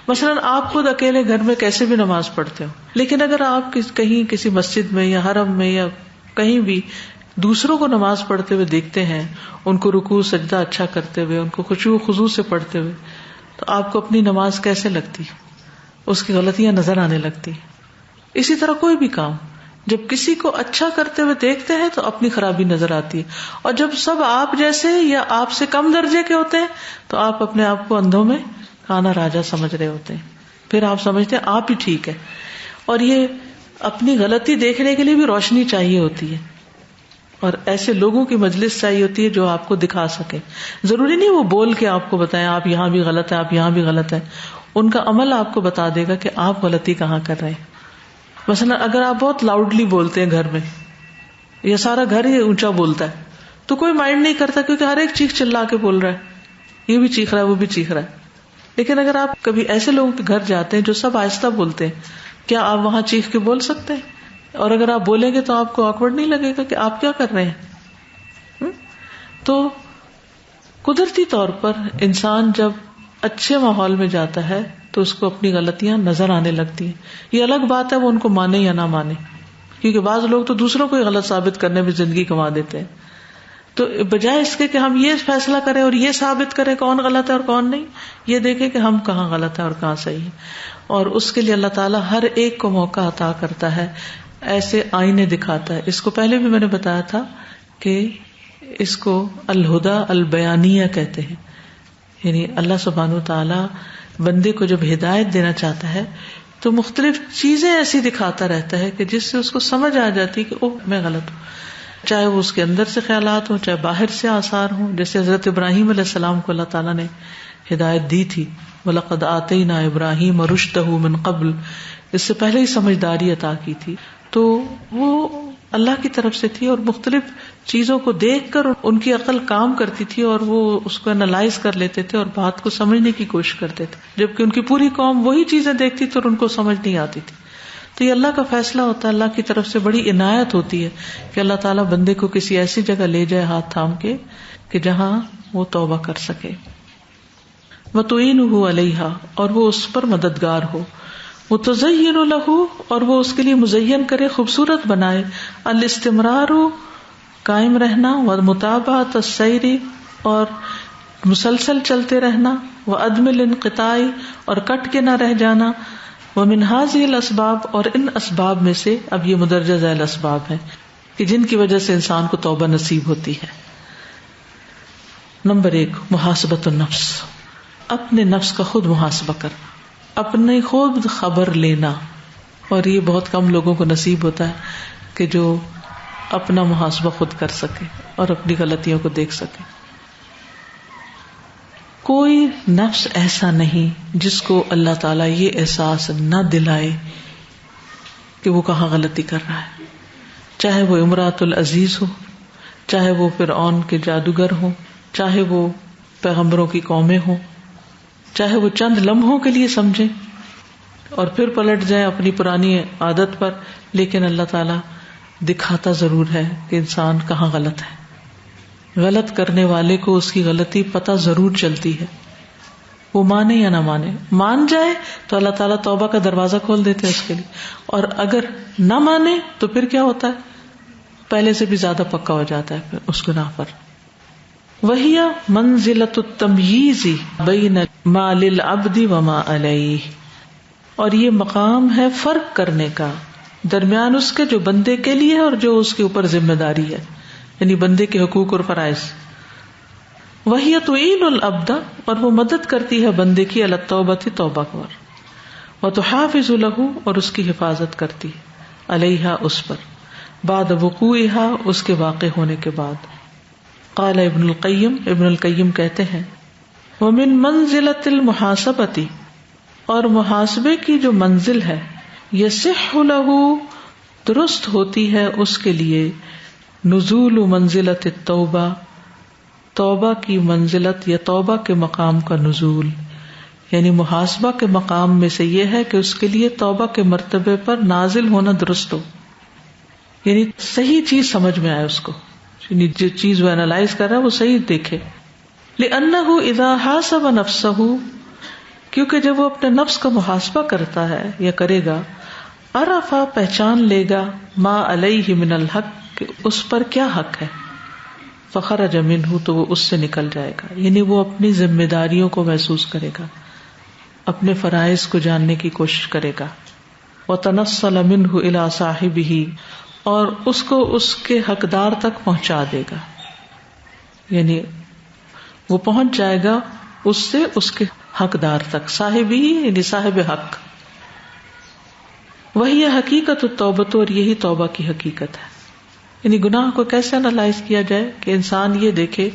مثلاً آپ خود اکیلے گھر میں کیسے بھی نماز پڑھتے ہو، لیکن اگر آپ کہیں کسی مسجد میں یا حرم میں یا کہیں بھی دوسروں کو نماز پڑھتے ہوئے دیکھتے ہیں، ان کو رکوع سجدہ اچھا کرتے ہوئے، ان کو خشوع و خضوع سے پڑھتے ہوئے، تو آپ کو اپنی نماز کیسے لگتی؟ اس کی غلطیاں نظر آنے لگتی. اسی طرح کوئی بھی کام جب کسی کو اچھا کرتے ہوئے دیکھتے ہیں تو اپنی خرابی نظر آتی ہے، اور جب سب آپ جیسے یا آپ سے کم درجے کے ہوتے ہیں تو آپ اپنے آپ کو اندھوں میں کانا راجا سمجھ رہے ہوتے ہیں، پھر آپ سمجھتے ہیں آپ ہی ٹھیک ہے. اور یہ اپنی غلطی دیکھنے کے لیے بھی روشنی چاہیے ہوتی ہے، اور ایسے لوگوں کی مجلس چاہیے ہوتی ہے جو آپ کو دکھا سکے. ضروری نہیں وہ بول کے آپ کو بتائیں آپ یہاں بھی غلط ہے، آپ یہاں بھی غلط ہے، ان کا عمل آپ کو بتا دے گا کہ آپ غلطی کہاں کر رہے ہیں. مثلا اگر آپ بہت لاؤڈلی بولتے ہیں گھر میں، یا سارا گھر ہی اونچا بولتا ہے، تو کوئی مائنڈ نہیں کرتا کیونکہ ہر ایک چیخ چلا کے بول رہا ہے، یہ بھی چیخ رہا ہے وہ بھی چیخ رہا ہے. لیکن اگر آپ کبھی ایسے لوگوں کے گھر جاتے ہیں جو سب آہستہ بولتے ہیں، کیا آپ وہاں چیخ کے بول سکتے ہیں؟ اور اگر آپ بولیں گے تو آپ کو آکورڈ نہیں لگے گا کہ آپ کیا کر رہے ہیں؟ تو قدرتی طور پر انسان جب اچھے ماحول میں جاتا ہے تو اس کو اپنی غلطیاں نظر آنے لگتی ہیں. یہ الگ بات ہے وہ ان کو مانے یا نہ مانے، کیونکہ بعض لوگ تو دوسروں کو غلط ثابت کرنے میں زندگی گنوا دیتے ہیں. تو بجائے اس کے کہ ہم یہ فیصلہ کریں اور یہ ثابت کریں کون غلط ہے اور کون نہیں، یہ دیکھیں کہ ہم کہاں غلط ہے اور کہاں صحیح ہے. اور اس کے لیے اللہ تعالیٰ ہر ایک کو موقع عطا کرتا ہے، ایسے آئینے دکھاتا ہے. اس کو پہلے بھی میں نے بتایا تھا کہ اس کو الہدیٰ البیانیہ کہتے ہیں، یعنی اللہ سبحانہ وتعالیٰ بندے کو جب ہدایت دینا چاہتا ہے تو مختلف چیزیں ایسی دکھاتا رہتا ہے کہ جس سے اس کو سمجھ آ جاتی کہ اوہ میں غلط ہوں، چاہے وہ اس کے اندر سے خیالات ہوں چاہے باہر سے آثار ہوں. جیسے حضرت ابراہیم علیہ السلام کو اللہ تعالیٰ نے ہدایت دی تھی، وَلَقَدْ آتَيْنَا إِبْرَاهِيمَ رُشْدَهُ مِنْ قَبْلُ، اس سے پہلے ہی سمجھداری عطا کی تھی. تو وہ اللہ کی طرف سے تھی اور مختلف چیزوں کو دیکھ کر ان کی عقل کام کرتی تھی اور وہ اس کو انالائز کر لیتے تھے اور بات کو سمجھنے کی کوشش کرتے تھے، جبکہ ان کی پوری قوم وہی چیزیں دیکھتی تھی اور ان کو سمجھ نہیں آتی تھی. تو یہ اللہ کا فیصلہ ہوتا ہے، اللہ کی طرف سے بڑی عنایت ہوتی ہے کہ اللہ تعالیٰ بندے کو کسی ایسی جگہ لے جائے ہاتھ تھام کے کہ جہاں وہ توبہ کر سکے. وَتُعِينُهُ عَلَيْهَا، اور وہ اس پر مددگار ہو. وَتُزَيِّنُ لَهُ، اور وہ اس کے لیے مزین کرے، خوبصورت بنائے. الاستمرار، قائم رہنا. وَمُتَابَعَةُ السَّيْرِ، اور مسلسل چلتے رہنا. وَعَدْمِ الانقطاع، اور کٹ کے نہ رہ جانا. وَمِنْ هَذِهِ الْأَسْبَابِ، اور ان اسباب میں سے، اب یہ مدرجہ ذیل اسباب ہیں کہ جن کی وجہ سے انسان کو توبہ نصیب ہوتی ہے. نمبر 1، محاسبۃ النفس، اپنے نفس کا خود محاسبہ کرنا، اپنے خود خبر لینا. اور یہ بہت کم لوگوں کو نصیب ہوتا ہے کہ جو اپنا محاسبہ خود کر سکے اور اپنی غلطیوں کو دیکھ سکے. کوئی نفس ایسا نہیں جس کو اللہ تعالیٰ یہ احساس نہ دلائے کہ وہ کہاں غلطی کر رہا ہے، چاہے وہ امرأۃ العزیز ہو، چاہے وہ فرعون کے جادوگر ہوں، چاہے وہ پیغمبروں کی قومیں ہوں، چاہے وہ چند لمحوں کے لیے سمجھیں اور پھر پلٹ جائیں اپنی پرانی عادت پر، لیکن اللہ تعالیٰ دکھاتا ضرور ہے کہ انسان کہاں غلط ہے. غلط کرنے والے کو اس کی غلطی پتہ ضرور چلتی ہے. وہ مانے یا نہ مانے. مان جائے تو اللہ تعالیٰ توبہ کا دروازہ کھول دیتے ہیں اس کے لیے, اور اگر نہ مانے تو پھر کیا ہوتا ہے, پہلے سے بھی زیادہ پکا ہو جاتا ہے پھر اس گناہ پر. وَهِيَ مَنزِلَةُ التَّمْيِيزِ بَيْنَ مَا لِلْعَبْدِ وَمَا عَلَيْهِ, اور یہ مقام ہے فرق کرنے کا درمیان اس کے جو بندے کے لیے اور جو اس کے اوپر ذمہ داری ہے, یعنی بندے کے حقوق اور فرائض. وَهِيَ تُعِينُ الْعَبْدَ, اور وہ مدد کرتی ہے بندے کی علی التوبۃ توبہ پر, وَتُحَافِظُ لَهُ, اور اس کی حفاظت کرتی ہے علیہا اس پر, بعد وقوعها اس کے واقع ہونے کے بعد. قال ابن القیم کہتے ہیں وَمِن مَنزِلَةِ الْمُحَاسَبَةِ, اور محاسبے کی جو منزل ہے, یصح لَهُ, درست ہوتی ہے اس کے لیے, نزول منزلۃ التوبہ, توبہ کی منزلت یا توبہ کے مقام کا نزول. یعنی محاسبہ کے مقام میں سے یہ ہے کہ اس کے لیے توبہ کے مرتبے پر نازل ہونا درست ہو, یعنی صحیح چیز سمجھ میں آئے اس کو, یعنی جو چیز وہ انالائز کر رہا ہے وہ صحیح دیکھے. لِأَنَّهُ إِذَا حَاسَبَ نَفْسَهُ, کیونکہ جب وہ اپنے نفس کا محاسبہ کرتا ہے یا کرے گا, عرفا, پہچان لے گا, ما علیہ من الحق, کہ اس پر کیا حق ہے, فخرج منہ, تو وہ اس سے نکل جائے گا, یعنی وہ اپنی ذمہ داریوں کو محسوس کرے گا, اپنے فرائض کو جاننے کی کوشش کرے گا. وتنصل منہ الی صاحبہ, اور اس کو اس کے حقدار تک پہنچا دے گا, یعنی وہ پہنچ جائے گا اس سے اس کے حقدار تک, صاحب ہی یعنی صاحب حق. وہی حقیقت التوبۃ, اور یہی توبہ کی حقیقت ہے. یعنی گناہ کو کیسے انالائز کیا جائے کہ انسان یہ دیکھے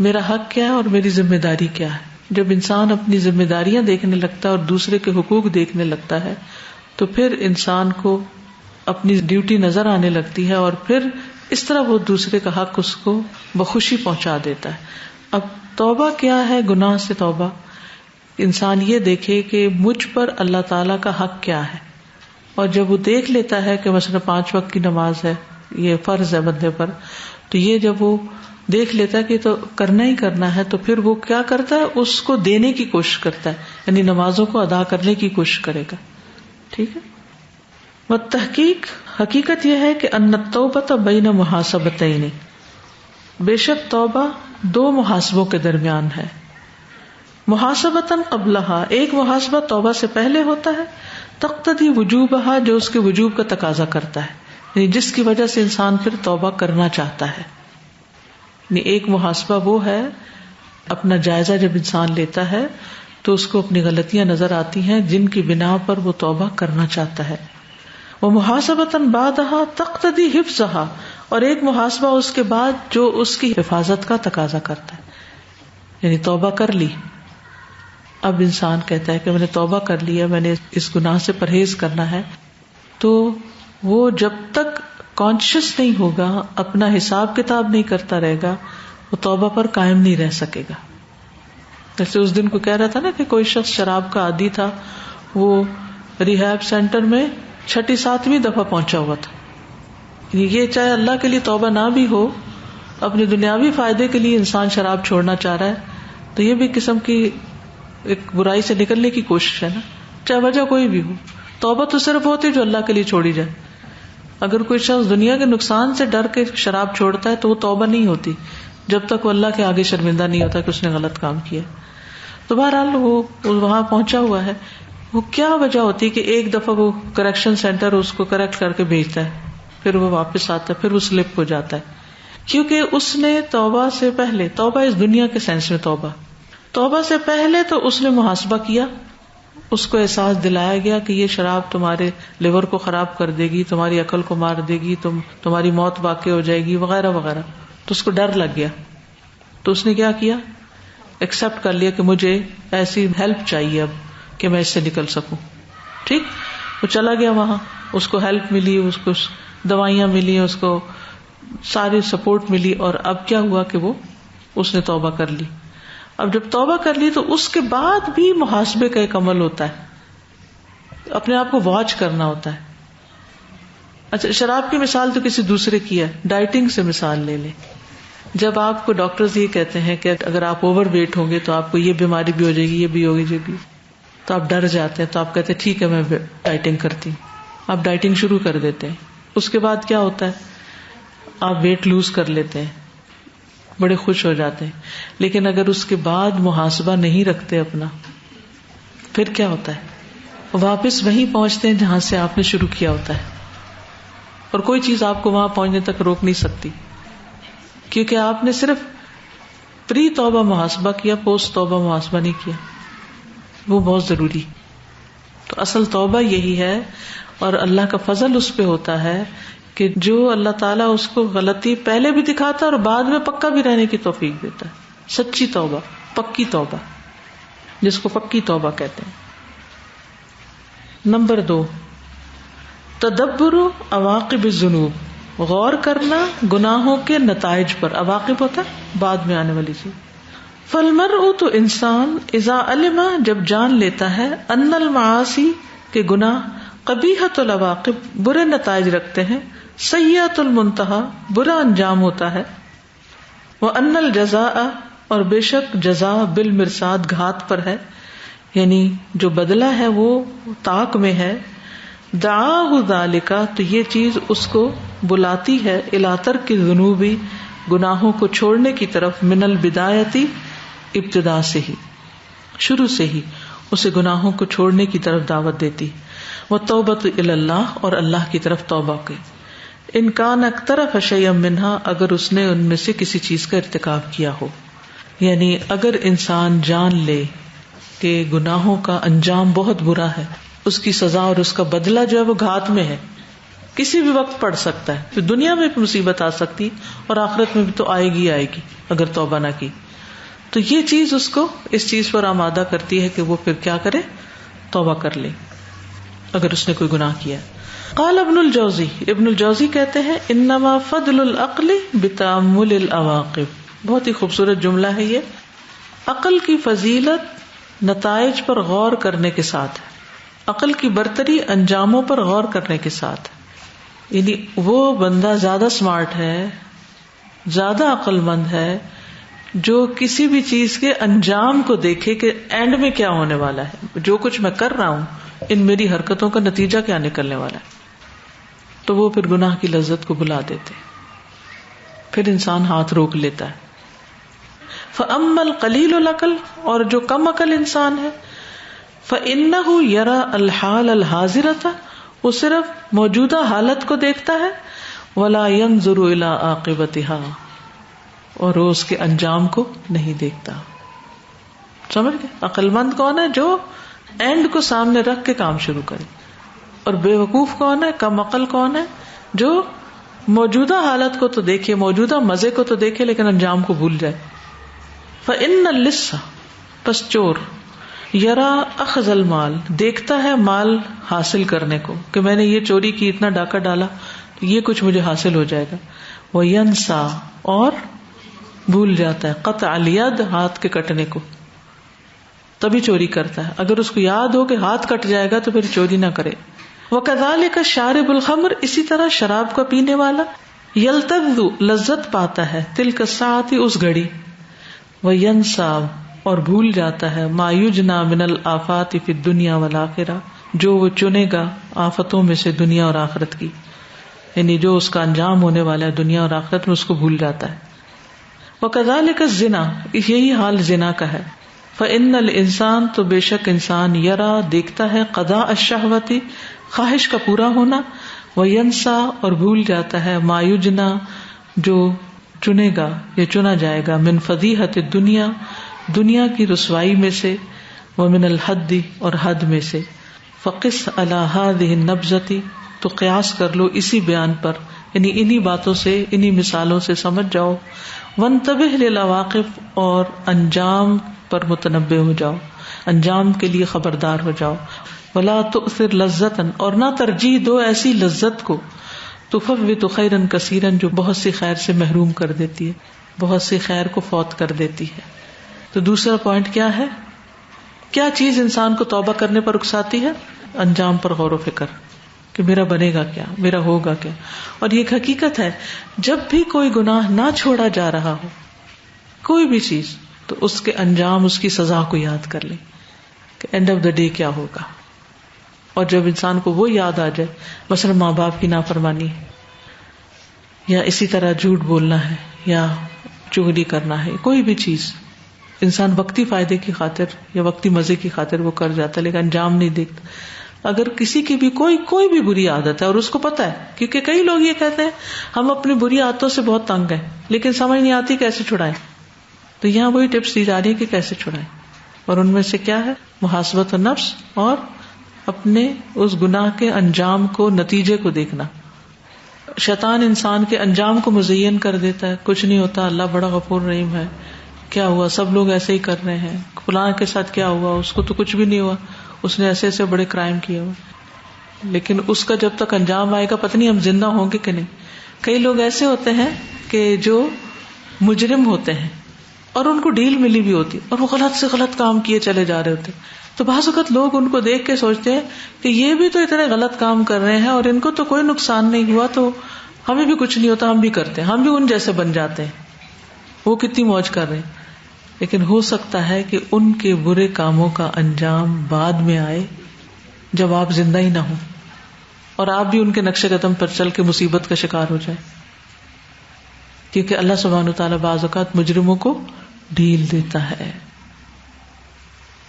میرا حق کیا ہے اور میری ذمہ داری کیا ہے. جب انسان اپنی ذمہ داریاں دیکھنے لگتا ہے اور دوسرے کے حقوق دیکھنے لگتا ہے تو پھر انسان کو اپنی ڈیوٹی نظر آنے لگتی ہے, اور پھر اس طرح وہ دوسرے کا حق اس کو بخوشی پہنچا دیتا ہے. اب توبہ کیا ہے, گناہ سے توبہ, انسان یہ دیکھے کہ مجھ پر اللہ تعالیٰ کا حق کیا ہے, اور جب وہ دیکھ لیتا ہے کہ مثلا 5 وقت کی نماز ہے, یہ فرض ہے بندے پر, تو یہ جب وہ دیکھ لیتا ہے کہ تو کرنا ہی کرنا ہے, تو پھر وہ کیا کرتا ہے, اس کو دینے کی کوشش کرتا ہے, یعنی نمازوں کو ادا کرنے کی کوشش کرے گا. ٹھیک ہے. والتحقیق, حقیقت یہ ہے کہ ان التوبۃ بین محاسبتین, بے شک توبہ 2 محاسبوں کے درمیان ہے. محاسبتاً قبلہا, ایک محاسبہ توبہ سے پہلے ہوتا ہے, تقتضی وجوبہا, جو اس کے وجوب کا تقاضا کرتا ہے, یعنی جس کی وجہ سے انسان پھر توبہ کرنا چاہتا ہے. یعنی ایک محاسبہ وہ ہے, اپنا جائزہ جب انسان لیتا ہے تو اس کو اپنی غلطیاں نظر آتی ہیں جن کی بنا پر وہ توبہ کرنا چاہتا ہے. ومحاسبتاً بعدہا تقتضی حفظہا, اور ایک محاسبہ اس کے بعد جو اس کی حفاظت کا تقاضا کرتا ہے, یعنی توبہ کر لی, اب انسان کہتا ہے کہ میں نے توبہ کر لیا, میں نے اس گناہ سے پرہیز کرنا ہے, تو وہ جب تک کانشیس نہیں ہوگا, اپنا حساب کتاب نہیں کرتا رہے گا, وہ توبہ پر قائم نہیں رہ سکے گا. جیسے اس دن کو کہہ رہا تھا نا کہ کوئی شخص شراب کا عادی تھا, وہ ریہیب سینٹر میں 6-7ویں دفعہ پہنچا ہوا تھا. یہ چاہے اللہ کے لیے توبہ نہ بھی ہو, اپنے دنیاوی فائدے کے لیے انسان شراب چھوڑنا چاہ رہا ہے, تو یہ بھی قسم کی ایک برائی سے نکلنے کی کوشش ہے نا, چاہے وجہ کوئی بھی ہو. توبہ تو صرف ہوتی ہے جو اللہ کے لیے چھوڑی جائے. اگر کوئی شخص دنیا کے نقصان سے ڈر کے شراب چھوڑتا ہے تو وہ توبہ نہیں ہوتی جب تک وہ اللہ کے آگے شرمندہ نہیں ہوتا کہ اس نے غلط کام کیا. تو بہرحال وہ وہاں پہنچا ہوا ہے, وہ کیا وجہ ہوتی کہ ایک دفعہ وہ کریکشن سینٹر اس کو کریکٹ کر کے بھیجتا ہے, پھر وہ واپس آتا ہے, پھر وہ سلپ ہو جاتا ہے, کیونکہ اس نے توبہ سے پہلے, توبہ اس دنیا کے سینس میں توبہ سے پہلے تو اس نے محاسبہ کیا, اس کو احساس دلایا گیا کہ یہ شراب تمہارے لیور کو خراب کر دے گی, تمہاری عقل کو مار دے گی, تمہاری موت واقع ہو جائے گی وغیرہ وغیرہ. تو اس کو ڈر لگ گیا, تو اس نے کیا کیا, ایکسپٹ کر لیا کہ مجھے ایسی ہیلپ چاہیے اب کہ میں اس سے نکل سکوں. ٹھیک, وہ چلا گیا وہاں, اس کو ہیلپ ملی, اس کو دوائیاں ملی, اس کو ساری سپورٹ ملی, اور اب کیا ہوا کہ اس نے توبہ کر لی. اب جب توبہ کر لی تو اس کے بعد بھی محاسبے کا ایک عمل ہوتا ہے, اپنے آپ کو واچ کرنا ہوتا ہے. اچھا, شراب کی مثال تو کسی دوسرے کی ہے, ڈائٹنگ سے مثال لے لیں. جب آپ کو ڈاکٹرز یہ کہتے ہیں کہ اگر آپ اوور ویٹ ہوں گے تو آپ کو یہ بیماری بھی ہو جائے گی، یہ بھی ہوگی، یہ بھی، تو آپ ڈر جاتے ہیں، تو آپ کہتے ہیں ٹھیک ہے میں ڈائٹنگ کرتی ہوں، آپ ڈائٹنگ شروع کر دیتے ہیں. اس کے بعد کیا ہوتا ہے؟ آپ ویٹ لوز کر لیتے ہیں، بڑے خوش ہو جاتے ہیں. لیکن اگر اس کے بعد محاسبہ نہیں رکھتے اپنا، پھر کیا ہوتا ہے؟ واپس وہیں پہنچتے ہیں جہاں سے آپ نے شروع کیا ہوتا ہے، اور کوئی چیز آپ کو وہاں پہنچنے تک روک نہیں سکتی، کیونکہ آپ نے صرف پری توبہ محاسبہ کیا، پوسٹ توبہ محاسبہ نہیں کیا. وہ بہت ضروری. تو اصل توبہ یہی ہے، اور اللہ کا فضل اس پہ ہوتا ہے کہ جو اللہ تعالیٰ اس کو غلطی پہلے بھی دکھاتا ہے اور بعد میں پکا بھی رہنے کی توفیق دیتا ہے. سچی توبہ، پکی توبہ، جس کو پکی توبہ کہتے ہیں. نمبر 2، تدبر عواقب الذنوب، غور کرنا گناہوں کے نتائج پر. عواقب ہوتا ہے بعد میں آنے والی چیز. فالمرء، تو انسان، اذا علم، جب جان لیتا ہے، ان المعاصی، کہ گناہ، قبیحۃ العواقب، برے نتائج رکھتے ہیں، سیئۃ المنتہا، برا انجام ہوتا ہے، وان الجزاء، اور بے شک جزا، بالمرصاد، گھات پر ہے، یعنی جو بدلہ ہے وہ طاق میں ہے. دعاہ ذالک، تو یہ چیز اس کو بلاتی ہے، الی ترک الذنوب، گناہوں کو چھوڑنے کی طرف، من البدایتی، ابتدا سے ہی، شروع سے ہی اسے گناہوں کو چھوڑنے کی طرف دعوت دیتی. والتوبۃ الی اللہ، اور اللہ کی طرف توبہ کی. ان کان اقترف شیئا منہا، اگر اس نے ان میں سے کسی چیز کا ارتکاب کیا ہو. یعنی اگر انسان جان لے کہ گناہوں کا انجام بہت برا ہے، اس کی سزا اور اس کا بدلہ جو ہے وہ گھات میں ہے، کسی بھی وقت پڑ سکتا ہے، پھر دنیا میں بھی مصیبت آ سکتی اور آخرت میں بھی تو آئے گی اگر توبہ نہ کی. تو یہ چیز اس کو اس چیز پر آمادہ کرتی ہے کہ وہ پھر کیا کرے، توبہ کر لے اگر اس نے کوئی گناہ کیا. قال ابن الجوزی، ابن الجوزی کہتے ہیں، انما فضل العقل بتأمل العواقب. بہت ہی خوبصورت جملہ ہے یہ. عقل کی فضیلت نتائج پر غور کرنے کے ساتھ ہے، عقل کی برتری انجاموں پر غور کرنے کے ساتھ. یعنی وہ بندہ زیادہ سمارٹ ہے، زیادہ عقل مند ہے جو کسی بھی چیز کے انجام کو دیکھے کہ اینڈ میں کیا ہونے والا ہے، جو کچھ میں کر رہا ہوں ان میری حرکتوں کا نتیجہ کیا نکلنے والا ہے. تو وہ پھر گناہ کی لذت کو بلا دیتے، پھر انسان ہاتھ روک لیتا ہے. فَأَمَّا الْقَلِيلُ الْعَقْلُ، اور جو کم عقل انسان ہے، فَإِنَّهُ يَرَى الْحَالَ الْحَاضِرَةَ، وہ صرف موجودہ حالت کو دیکھتا ہے، وَلَا يَنظُرُ إِلَىٰ عَاقِبَتِهَا، اور وہ اس کے انجام کو نہیں دیکھتا. سمجھ گئے؟ عقل مند کون ہے؟ جو اینڈ کو سامنے رکھ کے کام شروع کرے. اور بے وقوف کون ہے؟ کم عقل کون ہے؟ جو موجودہ حالت کو تو دیکھے، موجودہ مزے کو تو دیکھے، لیکن انجام کو بھول جائے. فَإِنَّ اللِّصَّ، پس چور، یرا اخذ المال، دیکھتا ہے مال حاصل کرنے کو، کہ میں نے یہ چوری کی، اتنا ڈاکہ ڈالا تو یہ کچھ مجھے حاصل ہو جائے گا. وَيَنْسَى، اور بھول جاتا ہے، قطع الید، ہاتھ کے کٹنے کو، تبھی چوری کرتا ہے. اگر اس کو یاد ہو کہ ہاتھ کٹ جائے گا تو پھر چوری نہ کرے. وَكَذَلِكَ شَارِبُ الْخَمْرِ، اسی طرح شراب کا پینے والا، یلتذ، لذت پاتا ہے، تلک الساعۃ، اس گھڑی، وَيَنْسَى، اور بھول جاتا ہے، مَا يُجْنَى مِنَ الْآفَاتِ فِي الدُّنْيَا وَالْآخِرَةِ، جو وہ چنے گا آفتوں میں سے دنیا اور آخرت کی، یعنی جو اس کا انجام ہونے والا ہے دنیا اور آخرت میں، اس کو بھول جاتا ہے. وَكَذَلِكَ الزِّنَا، یہی حال زنا کا ہے. فَإِنَّ الْإِنسَانَ، تو بے شک انسان، یرا، دیکھتا ہے، قضاء الشہوۃ، خواہش کا پورا ہونا، وَيَنْسَى، اور بھول جاتا ہے، مَا يُجْنَى، جو چنے گا یا چنا جائے گا، من فضیحت الدنیا، دنیا کی رسوائی میں سے، ومن الحد، اور حد میں سے. فقس علی ہذہ النبذۃ، تو قیاس کر لو اسی بیان پر، یعنی انہی باتوں سے، انہی مثالوں سے سمجھ جاؤ. وانتبہ للعواقب، اور انجام پر متنبہ ہو جاؤ، انجام کے لیے خبردار ہو جاؤ. ولا تؤثر لذتا، اور نہ ترجیح دو ایسی لذت کو، تفوت خیرا کثیرا، جو بہت سی خیر سے محروم کر دیتی ہے، بہت سی خیر کو فوت کر دیتی ہے. تو دوسرا پوائنٹ کیا ہے؟ کیا چیز انسان کو توبہ کرنے پر اکساتی ہے؟ انجام پر غور و فکر، کہ میرا بنے گا کیا، میرا ہوگا کیا. اور یہ ایک حقیقت ہے، جب بھی کوئی گناہ نہ چھوڑا جا رہا ہو، کوئی بھی چیز، تو اس کے انجام، اس کی سزا کو یاد کر لیں کہ اینڈ آف دا ڈے کیا ہوگا. اور جب انسان کو وہ یاد آ جائے، مثلا ماں باپ کی نافرمانی ہے، یا اسی طرح جھوٹ بولنا ہے، یا چغلی کرنا ہے، کوئی بھی چیز انسان وقتی فائدے کی خاطر یا وقتی مزے کی خاطر وہ کر جاتا ہے لیکن انجام نہیں دیکھتا. اگر کسی کی بھی کوئی بھی بری عادت ہے اور اس کو پتا ہے، کیونکہ کئی لوگ یہ کہتے ہیں ہم اپنی بری عادتوں سے بہت تنگ ہیں لیکن سمجھ نہیں آتی کیسے چھڑائیں، تو یہاں وہی ٹپس دی جا رہی ہے کہ کیسے چھڑائیں. اور ان میں سے کیا ہے؟ محاسبت النفس، اور اپنے اس گناہ کے انجام کو، نتیجے کو دیکھنا. شیطان انسان کے انجام کو مزین کر دیتا ہے، کچھ نہیں ہوتا، اللہ بڑا غفور رحیم ہے، کیا ہوا، سب لوگ ایسے ہی کر رہے ہیں، فلاں کے ساتھ کیا ہوا، اس کو تو کچھ بھی نہیں ہوا، اس نے ایسے ایسے بڑے کرائم کیے ہوئے. لیکن اس کا جب تک انجام آئے گا پتہ نہیں ہم زندہ ہوں گے کہ نہیں. کئی لوگ ایسے ہوتے ہیں کہ جو مجرم ہوتے ہیں اور ان کو ڈیل ملی بھی ہوتی اور وہ غلط سے غلط کام کیے چلے جا رہے ہوتے، تو بعض اوقات لوگ ان کو دیکھ کے سوچتے ہیں کہ یہ بھی تو اتنے غلط کام کر رہے ہیں اور ان کو تو کوئی نقصان نہیں ہوا، تو ہمیں بھی کچھ نہیں ہوتا، ہم بھی کرتے ہیں، ہم بھی ان جیسے بن جاتے ہیں، وہ کتنی موج کر رہے ہیں. لیکن ہو سکتا ہے کہ ان کے برے کاموں کا انجام بعد میں آئے جب آپ زندہ ہی نہ ہوں، اور آپ بھی ان کے نقش قدم پر چل کے مصیبت کا شکار ہو جائے. کیونکہ اللہ سبحانہ وتعالیٰ بعض اوقات مجرموں کو ڈھیل دیتا ہے.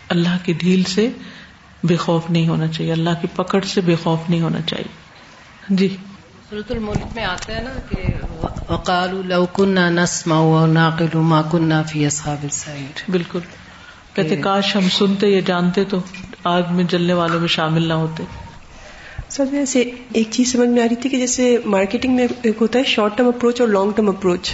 اللہ کی ڈھیل سے بے خوف نہیں ہونا چاہیے، اللہ کی پکڑ سے بے خوف نہیں ہونا چاہیے. جی سورۃ الملک میں آتا ہے نا کہ وقالوا لو كنا نسمع ونعقل ما كنا في اصحاب السعير. بالکل، کہتے کاش ہم سنتے یا جانتے تو آگ میں جلنے والوں میں شامل نہ ہوتے. سر ویسے ایک چیز سمجھ میں آ رہی تھی کہ جیسے مارکیٹنگ میں ایک ہوتا ہے شارٹ ٹرم اپروچ اور لانگ ٹرم اپروچ.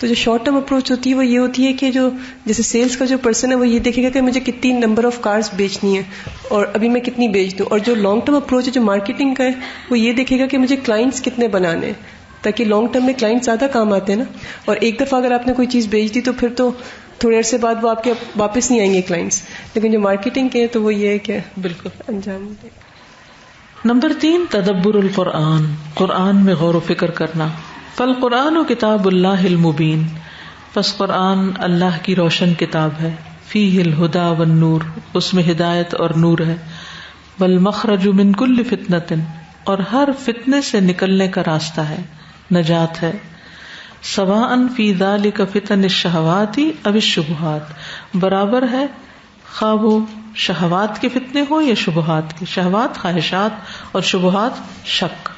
تو جو شارٹ ٹرم اپروچ ہوتی ہے وہ یہ ہوتی ہے کہ جو جیسے سیلس کا جو پرسن ہے وہ یہ دیکھے گا کہ مجھے کتنی نمبر آف کارز بیچنی ہے اور ابھی میں کتنی بیچ دوں. اور جو لانگ ٹرم اپروچ ہے جو مارکیٹنگ کا ہے وہ یہ دیکھے گا کہ مجھے کلائنٹس کتنے بنانے ہیں، تاکہ لانگ ٹرم میں کلائنٹ زیادہ کام آتے ہیں نا. اور ایک دفعہ اگر آپ نے کوئی چیز بیچ دی تو پھر تو تھوڑے عرصے بعد وہ آپ کے واپس نہیں آئیں گے کلائنٹس. لیکن جو مارکیٹنگ کے تو وہ یہ ہے کہ بالکل انجام دے. نمبر 3، تدبر القرآن، قرآن میں غور و فکر کرنا. فالقرآن کتاب اللہ المبین، پس قرآن اللہ کی روشن کتاب ہے. فیہ الہدی والنور، اس میں ہدایت اور نور ہے. والمخرج من کل فتنۃ، اور ہر فتنے سے نکلنے کا راستہ ہے، نجات ہے. سواء فی ذلک فتن الشہوات او الشبہات، برابر ہے خواہ وہ شہوات کے فتنے ہو یا شبہات کے. شہوات خواہشات اور شبہات شک.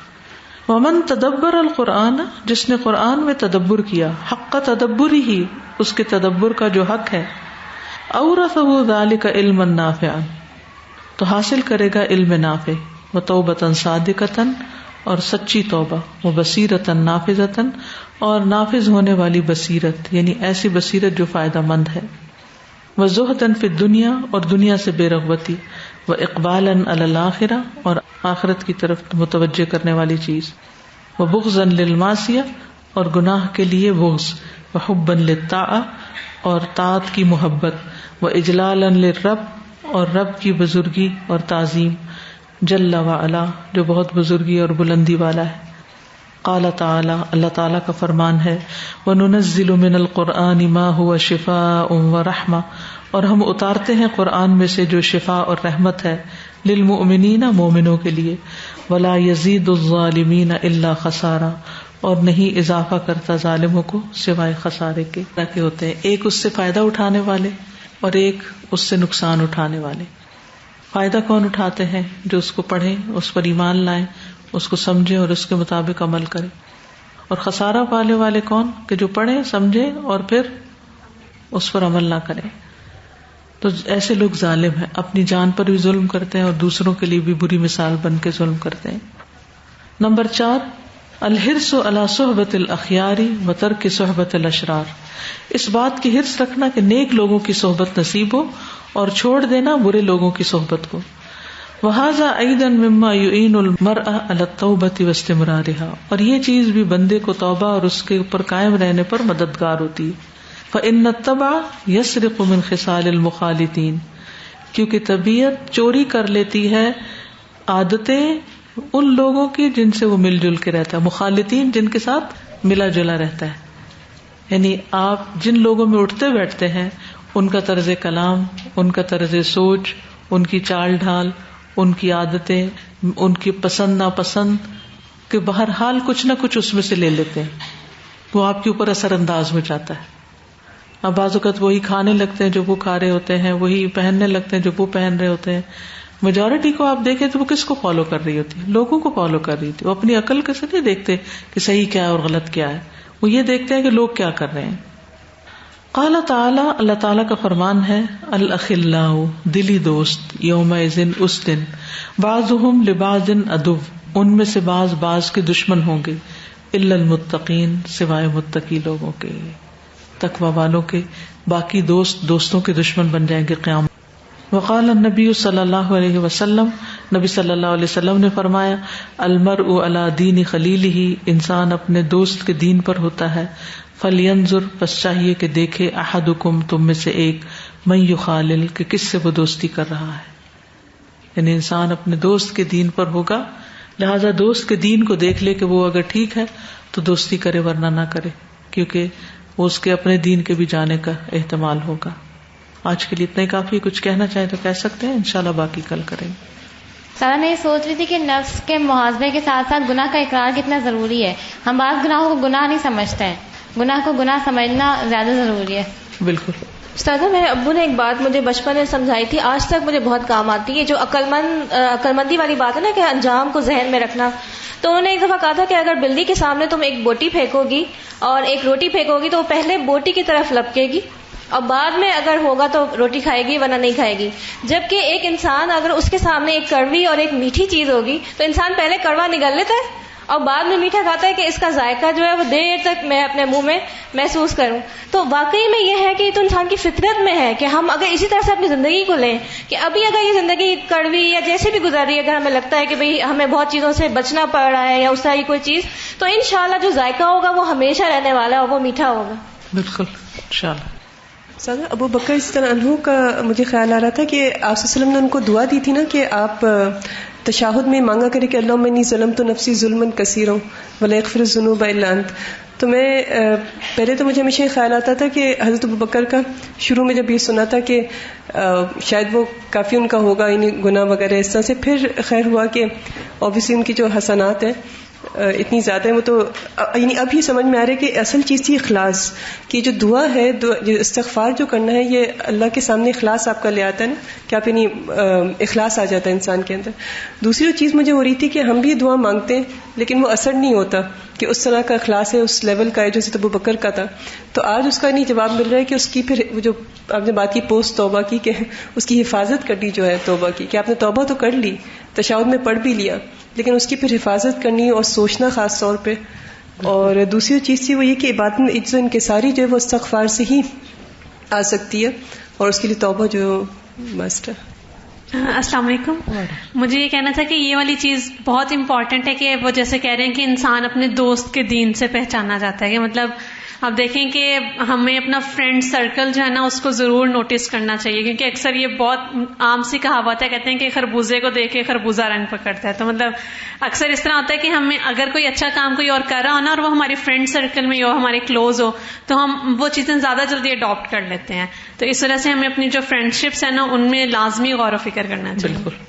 ومن تدبر القرآن، جس نے قرآن میں تدبر کیا، حق تدبری، اس کے تدبر کا جو حق ہے، اورثہ ذلک علما نافعا، تو حاصل کرے گا علم نافع، وتوبۃ صادقۃ، اور سچی توبہ، وبصیرۃ نافذۃ، اور نافذ ہونے والی بصیرت، یعنی ایسی بصیرت جو فائدہ مند ہے. وزہداً فی الدنیا، اور دنیا سے بے رغبتی. واقبالاً علی الآخرہ، اور آخرت کی طرف متوجہ کرنے والی چیز. وبغضاً للمعصیہ، اور گناہ کے لیے بغض. وحباً للطاعہ، اور طاعت کی محبت. واجلالاً للرب، اور رب کی بزرگی اور تعظیم. جل وعلا، جو بہت بزرگی اور بلندی والا ہے. قال تعالی، اللہ تعالیٰ کا فرمان ہے، وَنُنَزِّلُ مِنَ الْقُرْآنِ مَا هُوَ شِفَاءٌ وَرَحْمَةٌ، اور ہم اتارتے ہیں قرآن میں سے جو شفا اور رحمت ہے. للمؤمنین، مومنوں کے لیے. ولا یزید الظالمین الا خسارا، اور نہیں اضافہ کرتا ظالموں کو سوائے خسارے کے. کہ ہوتے ہیں ایک اس سے فائدہ اٹھانے والے اور ایک اس سے نقصان اٹھانے والے. فائدہ کون اٹھاتے ہیں؟ جو اس کو پڑھیں، اس پر ایمان لائیں، اس کو سمجھیں اور اس کے مطابق عمل کریں. اور خسارہ پانے والے کون؟ کہ جو پڑھیں، سمجھیں اور پھر اس پر عمل نہ کریں. تو ایسے لوگ ظالم ہیں، اپنی جان پر بھی ظلم کرتے ہیں اور دوسروں کے لیے بھی بری مثال بن کے ظلم کرتے ہیں. نمبر 4، الحرص علی صحبت الاخیار وترک صحبت الاشرار، اس بات کی حرص رکھنا کہ نیک لوگوں کی صحبت نصیب ہو اور چھوڑ دینا برے لوگوں کی صحبت کو. وہذا ایضا مما یعین المرء علی التوبۃ واستمرارها، اور یہ چیز بھی بندے کو توبہ اور اس کے اوپر قائم رہنے پر مددگار ہوتی ہے. فإن الطبع يسرق من خصال المخالطین، کیونکہ طبیعت چوری کر لیتی ہے عادتیں ان لوگوں کی جن سے وہ مل جل کے رہتا ہے، مخالطین جن کے ساتھ ملا جلا رہتا ہے. یعنی آپ جن لوگوں میں اٹھتے بیٹھتے ہیں ان کا طرز کلام، ان کا طرز سوچ، ان کی چال ڈھال، ان کی عادتیں، ان کی پسند ناپسند کہ بہرحال کچھ نہ کچھ اس میں سے لے لیتے ہیں. وہ آپ کے اوپر اثر انداز ہو جاتا ہے. اب بعض اوقات وہی کھانے لگتے ہیں جو وہ کھا رہے ہوتے ہیں، وہی پہننے لگتے ہیں جو وہ پہن رہے ہوتے ہیں. میجورٹی کو آپ دیکھیں تو وہ کس کو فالو کر رہی ہوتی ہے؟ لوگوں کو فالو کر رہی تھی. وہ اپنی عقل سے نہیں دیکھتے کہ صحیح کیا ہے اور غلط کیا ہے، وہ یہ دیکھتے ہیں کہ لوگ کیا کر رہے ہیں. قال تعالی، اللہ تعالیٰ کا فرمان ہے، الاخلاء دلی دوست، یومئذ اس دن، بعضهم لبعض عدو، ان میں سے بعض کے دشمن ہوں گے، الا المتقین سوائے متقی لوگوں کے، تقوی والوں کے. باقی دوستوں کے دشمن بن جائیں گے قیامت. وقال النبی صلی اللہ علیہ وسلم، نبی صلی اللہ علیہ وسلم نے فرمایا، المرء علی دین خلیلہ، انسان اپنے دوست کے دین پر ہوتا ہے. فلینظر، پس چاہیے کہ دیکھے، احدکم، تم میں سے ایک، من یخالل، کہ کس سے وہ دوستی کر رہا ہے. یعنی انسان اپنے دوست کے دین پر ہوگا، لہذا دوست کے دین کو دیکھ لے کہ وہ اگر ٹھیک ہے تو دوستی کرے، ورنہ نہ کرے، کیونکہ وہ اس کے اپنے دین کے بھی جانے کا احتمال ہوگا. آج کے لیے اتنا ہی کافی. کچھ کہنا چاہیں تو کہہ سکتے ہیں، انشاءاللہ باقی کل کریں گے. سارا میں یہ سوچ رہی تھی کہ نفس کے محاسبے کے ساتھ ساتھ گناہ کا اقرار کتنا ضروری ہے. ہم بعض گناہوں کو گناہ نہیں سمجھتے ہیں، گناہ کو گناہ سمجھنا زیادہ ضروری ہے. بالکل. استاذہ، میرے ابو نے ایک بات مجھے بچپن میں سمجھائی تھی، آج تک مجھے بہت کام آتی ہے. جو عقلمندی والی بات ہے نا کہ انجام کو ذہن میں رکھنا. تو انہوں نے ایک دفعہ کہا تھا کہ اگر بلی کے سامنے تم ایک بوٹی پھینکو گی اور ایک روٹی پھینکو گی تو وہ پہلے بوٹی کی طرف لپکے گی اور بعد میں اگر ہوگا تو روٹی کھائے گی ورنہ نہیں کھائے گی. جبکہ ایک انسان اگر اس کے سامنے ایک کڑوی اور ایک میٹھی چیز ہوگی تو انسان پہلے کڑوا نگل لیتا ہے اور بعد میں میٹھا کھاتا ہے کہ اس کا ذائقہ جو ہے وہ دیر تک میں اپنے منہ میں محسوس کروں. تو واقعی میں یہ ہے کہ یہ تو انسان کی فطرت میں ہے کہ ہم اگر اسی طرح سے اپنی زندگی کو لیں کہ ابھی اگر یہ زندگی کڑوی یا جیسے بھی گزر رہی ہے، اگر ہمیں لگتا ہے کہ بھئی ہمیں بہت چیزوں سے بچنا پڑ رہا ہے یا اس طرح کی کوئی چیز، تو انشاءاللہ جو ذائقہ ہوگا وہ ہمیشہ رہنے والا ہے اور وہ میٹھا ہوگا. بالکل انشاءاللہ. سادہ ابو بکر اس طرح عنہ کا مجھے خیال آ رہا تھا کہ آپ صلی اللہ علیہ وسلم نے ان کو دعا دی تھی نا کہ آپ تشہد میں مانگا کرے کہ اللہم انی ظلمت نفسی ظلما کثیرا ولا یغفر الذنوب الا انت. تو میں پہلے تو مجھے ہمیشہ خیال آتا تھا کہ حضرت ابو بکر کا شروع میں جب یہ سنا تھا کہ شاید وہ کافی ان کا ہوگا یعنی گناہ وغیرہ اس طرح سے، پھر خیر ہوا کہ اوبیسلی ان کی جو حسنات ہیں اتنی زیادہ ہے، وہ تو یعنی اب ہی سمجھ میں آ رہا ہے کہ اصل چیز تھی اخلاص، کہ جو دعا ہے، استغفار جو کرنا ہے، یہ اللہ کے سامنے اخلاص آپ کا لے آتا ہے نا کہ آپ یعنی اخلاص آ جاتا ہے انسان کے اندر. دوسری چیز مجھے ہو رہی تھی کہ ہم بھی دعا مانگتے ہیں لیکن وہ اثر نہیں ہوتا کہ اس طرح کا اخلاص ہے، اس لیول کا ہے جو ابو بکر کا تھا. تو آج اس کا نہیں جواب مل رہا ہے کہ اس کی پھر جو آپ نے بات کی پوسٹ توبہ کی، کہ اس کی حفاظت کرنی جو ہے توبہ کی، کہ آپ نے توبہ تو کر لی، تشہد میں پڑھ بھی لیا، لیکن اس کی پھر حفاظت کرنی اور سوچنا خاص طور پہ. اور دوسری چیز تھی وہ یہ کہ عبادت میں عجز و انکساری جو ہے وہ استغفار سے ہی آ سکتی ہے اور اس کے لیے توبہ جو مسٹ ہے. السلام علیکم. مجھے یہ کہنا تھا کہ یہ والی چیز بہت امپورٹنٹ ہے کہ وہ جیسے کہہ رہے ہیں کہ انسان اپنے دوست کے دین سے پہچانا جاتا ہے، کہ مطلب آپ دیکھیں کہ ہمیں اپنا فرینڈ سرکل جو ہے نا اس کو ضرور نوٹس کرنا چاہیے، کیونکہ اکثر یہ بہت عام سی کہاوت ہے، کہتے ہیں کہ خربوزے کو دیکھ کے خربوزہ رنگ پکڑتا ہے. تو مطلب اکثر اس طرح ہوتا ہے کہ ہمیں اگر کوئی اچھا کام کوئی اور کر رہا ہو نا اور وہ ہمارے فرینڈ سرکل میں ہو، ہمارے کلوز ہو، تو ہم وہ چیزیں زیادہ جلدی اڈاپٹ کر لیتے ہیں. تو اس وجہ سے ہمیں اپنی جو فرینڈ شپس ہیں نا ان میں لازمی غور و فکر کرنا چاہیے. بالکل.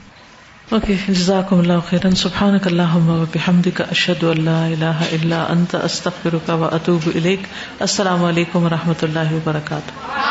اوکے، جزاکم اللہ خیرا. سبحانک اللہم وبحمدک، اشہد ان لا الہ الا انت، استغفرک واتوب الیک. السلام علیکم ورحمۃ اللہ وبرکاتہ.